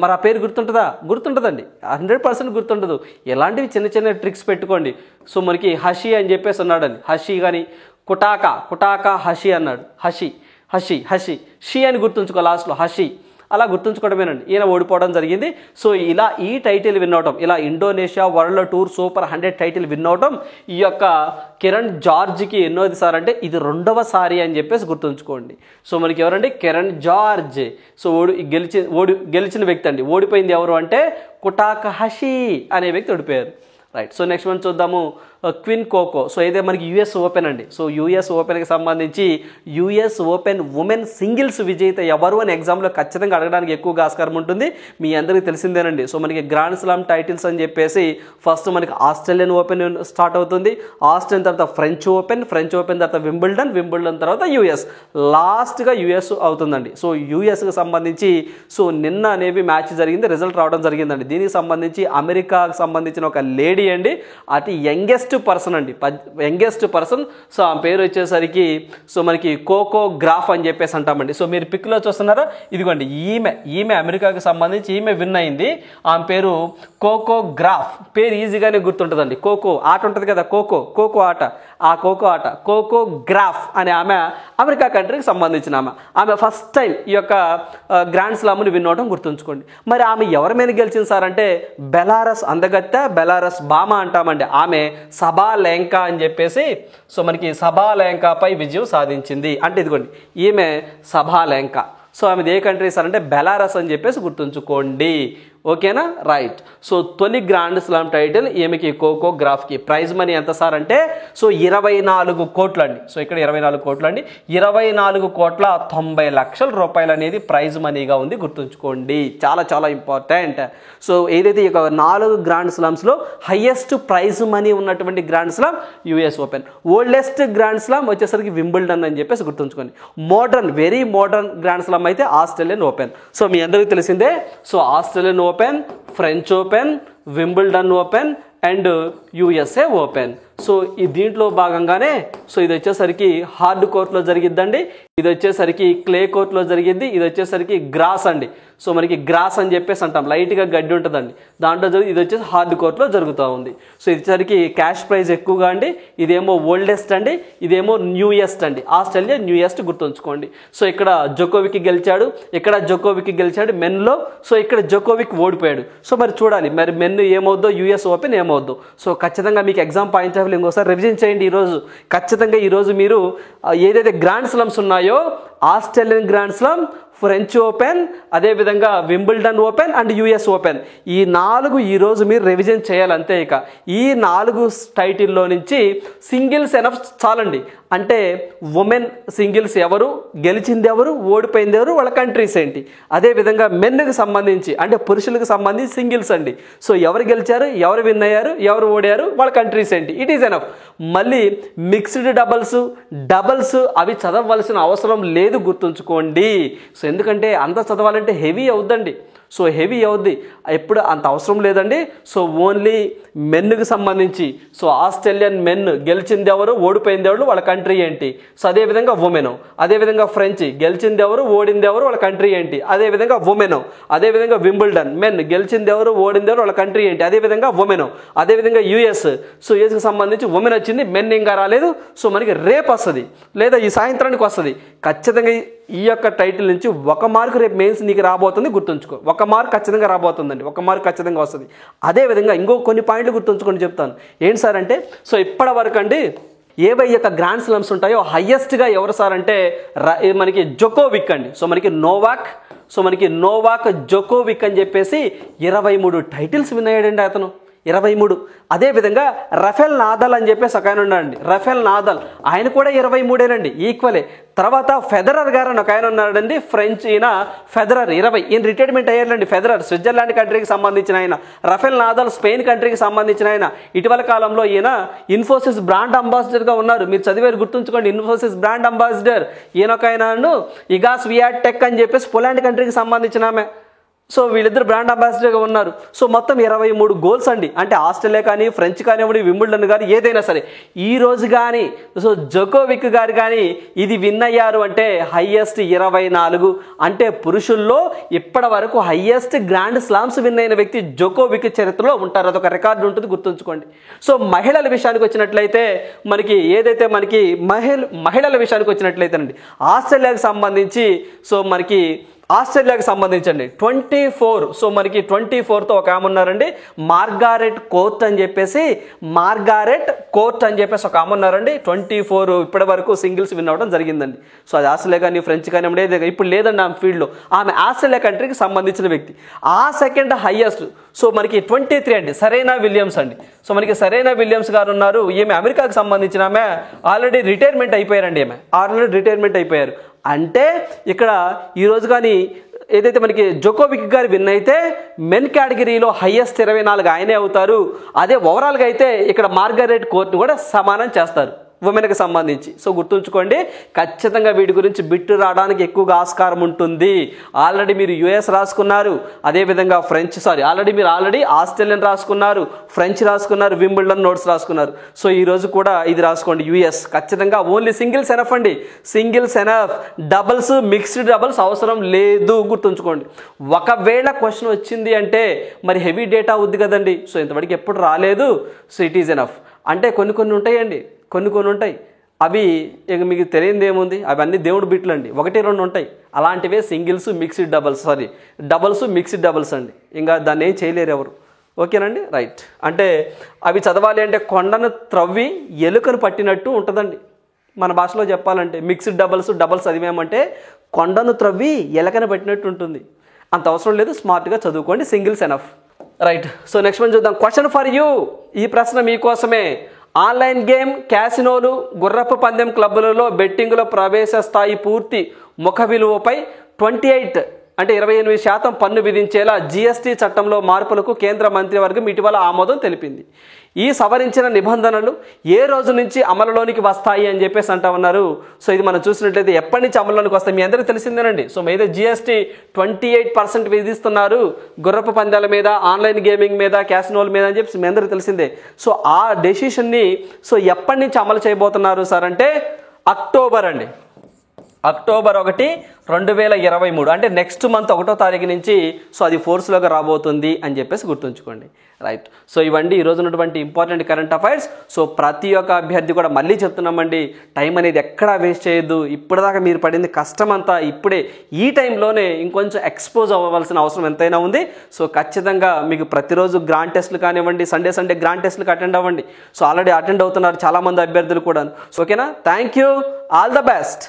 Speaker 1: మరి ఆ పేరు గుర్తుంటుందా? గుర్తుంటుందండి, 100% గుర్తుండదు. ఎలాంటివి చిన్న ట్రిక్స్ పెట్టుకోండి. సో మనకి హషి అని చెప్పేసి అన్నాడండి, హషి కానీ కుటాకా హషి అన్నాడు, హషి షి అని గుర్తుంచుకో లాస్ట్లో, హషి అలా గుర్తుంచుకోవడమేనండి. ఈయన ఓడిపోవడం జరిగింది. సో ఇలా ఈ టైటిల్ విన్ అవటం, ఇలా Indonesia world tour super 100 title win అవటం ఈ యొక్క కిరణ్ జార్జ్కి ఎన్నోది సార్ అంటే ఇది 2వసారి అని చెప్పేసి గుర్తుంచుకోండి. సో మనకి ఎవరండి? కిరణ్ జార్జ్. సో గెలిచిన వ్యక్తి అండి. ఓడిపోయింది ఎవరు అంటే కుటాకా హషి అనే వ్యక్తి ఓడిపోయారు. రైట్. సో నెక్స్ట్ వన్ చూద్దాము. క్విన్ కోకో. సో ఇదే మనకి యూఎస్ ఓపెన్ అండి. సో యూఎస్ ఓపెన్కి సంబంధించి యూఎస్ ఓపెన్ ఉమెన్ సింగిల్స్ విజేత ఎవరు అని ఎగ్జామ్లో ఖచ్చితంగా అడగడానికి ఎక్కువగా ఆస్కారం ఉంటుంది. మీ అందరికీ తెలిసిందేనండి. సో మనకి గ్రాండ్ స్లామ్ టైటిల్స్ అని చెప్పేసి ఫస్ట్ మనకి ఆస్ట్రేలియన్ ఓపెన్ స్టార్ట్ అవుతుంది, ఆస్ట్రేలియన్ తర్వాత ఫ్రెంచ్ ఓపెన్ తర్వాత వింబుల్డన్ తర్వాత యూఎస్, లాస్ట్గా యూఎస్ అవుతుందండి. సో యూఎస్కి సంబంధించి సో నిన్న అనేవి మ్యాచ్ జరిగింది, రిజల్ట్ రావడం జరిగిందండి. దీనికి సంబంధించి అమెరికాకు సంబంధించిన ఒక లేడీ లేడీ అండి, అతి యంగెస్ట్ పర్సన్ అండి, యంగెస్ట్ పర్సన్. సో ఆ పేరు వచ్చేసరికి సో మనకి కోకో గ్రాఫ్ అని చెప్పేసి అంటామండి. సో మీరు పిక్లో చూస్తున్నారా, ఇదిగోండి ఈమె అమెరికాకి సంబంధించి ఈమె విన్ అయింది. ఆమె పేరు కోకో గ్రాఫ్. పేరు ఈజీగానే గుర్తుంటుందండి. కోకో ఆట ఉంటుంది కదా, కోకో ఆట, ఆ కోకో ఆట కోకో గ్రాఫ్ అనే ఆమె అమెరికా కంట్రీకి సంబంధించిన ఆమె ఫస్ట్ టైం ఈ యొక్క గ్రాండ్ స్లామ్ని విన్ అవడం గుర్తుంచుకోండి. మరి ఆమె ఎవరి మీద గెలిచింది సార్ అంటే బెలారస్ అందగత్తె, బెలారస్ భామ అంటామండి. ఆమె సబాలెంకా అని చెప్పేసి సో మనకి సబాలెంకాపై విజయం సాధించింది. అంటే ఇదిగోండి ఈమె సబాలెంకా. సో ఆమెది ఏ కంట్రీ సార్ అంటే బెలారస్ అని చెప్పేసి గుర్తుంచుకోండి. ఓకేనా, రైట్. సో తొలి గ్రాండ్ స్లామ్ టైటిల్ ఈమెకి కోకో గ్రాఫ్కి. ప్రైజ్ మనీ ఎంత సార్ అంటే సో 24 కోట్లు అండి. సో ఇక్కడ 24 కోట్లు అండి, 24,90,00,000 రూపాయలు అనేది ప్రైజ్ మనీగా ఉంది, గుర్తుంచుకోండి. చాలా చాలా ఇంపార్టెంట్. సో ఏదైతే ఈ 4 గ్రాండ్ స్లామ్స్లో హయ్యెస్ట్ ప్రైజ్ మనీ ఉన్నటువంటి grand slam US open. Oldest grand slam వచ్చేసరికి వింబుల్డన్ అని చెప్పేసి గుర్తుంచుకోండి. Modern, very modern grand slam అయితే ఆస్ట్రేలియన్ ఓపెన్. సో మీ అందరికీ తెలిసిందే. So Australian open, French open, Wimbledon open and USA open. So ఈ దీంట్లో భాగంగానే సో ఇది వచ్చేసరికి హార్డ్ కోర్ట్లో జరిగిద్దండి, ఇది వచ్చేసరికి క్లే కోర్ట్లో జరిగిద్ది, ఇది వచ్చేసరికి గ్రాస్ అండి. సో మనకి గ్రాస్ అని చెప్పేసి అంటాం, లైట్గా గడ్డి ఉంటుందండి దాంట్లో ఇది వచ్చేసి హార్డ్ కోర్ట్లో జరుగుతూ ఉంది. సో ఇది వచ్చేసరికి క్యాష్ ప్రైజ్ ఎక్కువగా అండి, ఇదేమో ఓల్డెస్ట్ అండి, ఇదేమో న్యూయెస్ట్ అండి. ఆస్ట్రేలియా న్యూయెస్ట్ గుర్తుంచుకోండి. సో ఇక్కడ జోకోవిక్ గెలిచాడు, ఇక్కడ జోకోవిక్ గెలిచాడు మెన్లో. సో ఇక్కడ జోకోవిక్ ఓడిపోయాడు. సో మరి చూడాలి మరి మెన్ ఏమవుద్దో, యుఎస్ ఓపెన్ ఏమవుద్దో. సో ఖచ్చితంగా మీకు ఎగ్జామ్ పాయింట్ ఆఫ్ వ్యూ ఇంకోసారి రివిజన్ చేయండి ఈరోజు. ఖచ్చితంగా ఈరోజు మీరు ఏదైతే గ్రాండ్ స్లమ్స్ ఉన్నాయో Australian grand slam, French open, అదేవిధంగా Wimbledon open and US open, ఈ 4 ఈరోజు మీరు రివిజన్ చేయాలి అంతే. ఇక ఈ 4 టైటిల్లో నుంచి సింగిల్స్ ఎనఫ్ చాలండి. అంటే ఉమెన్ సింగిల్స్ ఎవరు, గెలిచింది ఎవరు, ఓడిపోయింది ఎవరు, వాళ్ళ కంట్రీస్ ఏంటి. అదేవిధంగా మెన్కి సంబంధించి అంటే పురుషులకు సంబంధించి సింగిల్స్ అండి. సో ఎవరు గెలిచారు, ఎవరు విన్ అయ్యారు, ఎవరు ఓడారు, వాళ్ళ కంట్రీస్ ఏంటి, ఇట్ ఈస్ ఎనఫ్. మళ్ళీ మిక్స్డ్ డబల్స్ అవి చదవవలసిన అవసరం లేదు, గుర్తుంచుకోండి. సో ఎందుకంటే అంత చదవాలంటే హెవీ అవుద్దండి. సో హెవీ అవుద్ది, ఎప్పుడు అంత అవసరం లేదండి. సో ఓన్లీ మెన్కి సంబంధించి సో ఆస్ట్రేలియన్ మెన్ గెలిచింది ఎవరు, ఓడిపోయింది ఎవరు, వాళ్ళ కంట్రీ ఏంటి. సో అదేవిధంగా ఉమెన్, అదేవిధంగా ఫ్రెంచ్ గెలిచింది ఎవరు, ఓడింది ఎవరు, వాళ్ళ కంట్రీ ఏంటి. అదేవిధంగా ఉమెన్, అదేవిధంగా వింబుల్డన్ మెన్ గెలిచింది ఎవరు, ఓడింది ఎవరు, వాళ్ళ కంట్రీ ఏంటి. అదేవిధంగా ఉమెన్, అదేవిధంగా యుఎస్. సో యుఎస్కి సంబంధించి ఉమెన్ వచ్చింది, మెన్ ఇంకా రాలేదు. సో మనకి రేపు వస్తుంది లేదా ఈ సాయంత్రానికి వస్తుంది. ఖచ్చితంగా ఈ యొక్క టైటిల్ నుంచి 1 మార్కు రేపు మెయిన్స్ నీకు రాబోతుంది, గుర్తుంచుకో. 1 మార్క్ ఖచ్చితంగా రాబోతుందండి, 1 మార్క్ ఖచ్చితంగా వస్తుంది. అదేవిధంగా ఇంకో కొన్ని పాయింట్లు గుర్తుంచుకొని చెప్తాను. ఏంటి సార్ అంటే సో ఇప్పటి వరకు అండి ఏవై యొక్క గ్రాండ్ స్లమ్స్ ఉంటాయో హయ్యెస్ట్గా ఎవరు సార్ అంటే మనకి జోకోవిక్ అండి. సో మనకి నోవాక్ జోకోవిక్ అని చెప్పేసి 23 టైటిల్స్ విన్ అయ్యాడండి అతను, 23. అదేవిధంగా రఫెల్ నాదల్ అని చెప్పేసి ఒక ఆయన ఉన్నాడండి, రఫెల్ నాదల్, ఆయన కూడా 23 ఈక్వలే. తర్వాత ఫెదరర్ గారు అని ఒక ఆయన ఉన్నాడండి, ఫ్రెంచ్, ఈయన ఫెదరర్ 20. ఈయన రిటైర్మెంట్ అయ్యారండి. ఫెదరర్ స్విట్జర్లాండ్ కంట్రీకి సంబంధించిన ఆయన, రఫెల్ నాదల్ స్పెయిన్ కంట్రీకి సంబంధించిన ఆయన. ఇటీవల కాలంలో ఈయన ఇన్ఫోసిస్ బ్రాండ్ అంబాసిడర్గా ఉన్నారు, మీరు చదివేరు గుర్తుంచుకోండి. ఇన్ఫోసిస్ బ్రాండ్ అంబాసిడర్ ఈయన ఒక ఆయన. ఇగాస్ వియాట్ టెక్ అని చెప్పేసి పోలాండ్ కంట్రీకి సంబంధించిన ఆమె. సో వీళ్ళిద్దరు బ్రాండ్ అంబాసిడర్గా ఉన్నారు. సో మొత్తం 23 గోల్స్ అండి. అంటే ఆస్ట్రేలియా కానీ, ఫ్రెంచ్ కానివ్వండి, వింబుల్డన్ కానీ ఏదైనా సరే ఈ రోజు కానీ సో జోకోవిక్ గారు కానీ ఇది విన్ అయ్యారు అంటే హయ్యెస్ట్ 24. అంటే పురుషుల్లో ఇప్పటి వరకు హయ్యెస్ట్ గ్రాండ్ స్లామ్స్ విన్ అయిన వ్యక్తి జోకోవిక్ చరిత్రలో ఉంటారు. అదొక రికార్డు ఉంటుంది, గుర్తుంచుకోండి. సో మహిళల విషయానికి వచ్చినట్లయితే ఏదైతే మహిళల విషయానికి వచ్చినట్లయితేనండి ఆస్ట్రేలియాకి సంబంధించి సో ఆస్ట్రేలియాకి సంబంధించండి 24. సో మనకి 24తో ఒక ఆమె ఉన్నారండి, మార్గారెట్ కోర్ట్ అని చెప్పేసి ఒక ఆమె ఉన్నారండి. 24 ఇప్పటి వరకు సింగిల్స్ విన్ అవ్వడం జరిగిందండి. సో అది ఆస్ట్రేలియా కానీ, ఫ్రెంచ్ కానీ ఇప్పుడు లేదండి ఆమె ఫీల్డ్లో. ఆమె ఆస్ట్రేలియా కంట్రీకి సంబంధించిన వ్యక్తి. ఆ సెకండ్ హైయెస్ట్ సో మనకి 23 అండి, సెరెనా విలియమ్స్ అండి. సో మనకి సెరెనా విలియమ్స్ గారు ఉన్నారు. ఈమె అమెరికాకి సంబంధించిన ఆమె ఆల్రెడీ రిటైర్మెంట్ అయిపోయారండి. రిటైర్మెంట్ అయిపోయారు. అంటే ఇక్కడ ఈరోజు కానీ ఏదైతే మనకి జోకోవిక్ గారు విన్ అయితే మెన్ కేటగిరీలో హైయెస్ట్ 24 ఆయనే అవుతారు. అదే ఓవరాల్గా అయితే ఇక్కడ మార్గారెట్ కోర్ట్ని కూడా సమానం చేస్తారు. ఉమెన్కి సంబంధించి. సో గుర్తుంచుకోండి, ఖచ్చితంగా వీటి గురించి బిట్టు రావడానికి ఎక్కువగా ఆస్కారం ఉంటుంది. ఆల్రెడీ మీరు యుఎస్ రాసుకున్నారు, అదేవిధంగా ఆల్రెడీ ఆస్ట్రేలియన్ రాసుకున్నారు, ఫ్రెంచ్ రాసుకున్నారు, వింబుల్డన్ నోట్స్ రాసుకున్నారు. సో ఈరోజు కూడా ఇది రాసుకోండి, యుఎస్. ఖచ్చితంగా ఓన్లీ సింగిల్స్ ఎనఫ్ అండి, singles enough. Doubles, mixed doubles అవసరం లేదు, గుర్తుంచుకోండి. ఒకవేళ క్వశ్చన్ వచ్చింది అంటే మరి హెవీ డేటా అవుద్ది కదండి. సో ఇంతవరకు ఎప్పుడు రాలేదు, సో ఇట్ ఈజ్ ఎనఫ్. అంటే కొన్ని ఉంటాయండి, కొన్ని ఉంటాయి, అవి ఇక మీకు తెలియదు ఏముంది, అవన్నీ దేవుడు బిట్లు అండి, 1-2 ఉంటాయి. అలాంటివే singles, mixed doubles, doubles, mixed doubles అండి. ఇంకా దాన్ని ఏం చేయలేరు ఎవరు. ఓకేనండి, రైట్. అంటే అవి చదవాలి అంటే కొండను త్రవ్వి ఎలుకను పట్టినట్టు ఉంటుందండి. మన భాషలో చెప్పాలంటే మిక్స్డ్ డబుల్స్ చదివామంటే కొండను త్రవ్వి ఎలకను పట్టినట్టు ఉంటుంది. అంత అవసరం లేదు, స్మార్ట్గా చదువుకోండి, singles enough. Right. So next one చూద్దాం. క్వశ్చన్ ఫర్ యూ, ఈ ప్రశ్న మీకోసమే. ఆన్లైన్ గేమ్, క్యాసినోలు, గుర్రపు పందెం క్లబ్బులలో బెట్టింగ్లో ప్రవేశ స్థాయి పూర్తి ముఖ విలువపై 28% పన్ను విధించేలా జీఎస్టీ చట్టంలో మార్పులకు కేంద్ర మంత్రివర్గం ఇటీవల ఆమోదం తెలిపింది. ఈ సవరించిన నిబంధనలు ఏ రోజు నుంచి అమలులోనికి వస్తాయి అని చెప్పేసి అంటా ఉన్నారు. సో ఇది మనం చూసినట్లయితే ఎప్పటి నుంచి అమలులోనికి వస్తాయి మీ అందరికీ తెలిసిందేనండి. సో మీద జీఎస్టీ 28% విధిస్తున్నారు గుర్రపు పందాల మీద, ఆన్లైన్ గేమింగ్ మీద, క్యాసినోల మీద అని చెప్పి మీ అందరికీ తెలిసిందే. సో ఆ డెసిషన్ని సో ఎప్పటి నుంచి అమలు చేయబోతున్నారు సార్ అంటే అక్టోబర్ 1, 2023 అంటే నెక్స్ట్ మంత్ 1వ తారీఖు నుంచి సో అది ఫోర్స్లోకి రాబోతుంది అని చెప్పేసి గుర్తుంచుకోండి. రైట్. సో ఇవండి ఈరోజు ఉన్నటువంటి ఇంపార్టెంట్ కరెంట్ అఫైర్స్. సో ప్రతి ఒక్క అభ్యర్థి కూడా మళ్ళీ చెప్తున్నామండి, టైం అనేది ఎక్కడా వేస్ట్ చేయొద్దు. ఇప్పటిదాకా మీరు పడింది కష్టం అంతా ఇప్పుడే ఈ టైంలోనే ఇంకొంచెం ఎక్స్పోజ్ అవ్వాల్సిన అవసరం ఎంతైనా ఉంది. సో ఖచ్చితంగా మీకు ప్రతిరోజు గ్రాండ్ టెస్ట్లు కానివ్వండి, సండే గ్రాండ్ టెస్ట్లకు అటెండ్ అవ్వండి. సో ఆల్రెడీ అటెండ్ అవుతున్నారు చాలామంది అభ్యర్థులు కూడా. ఓకేనా, thank you, all the best.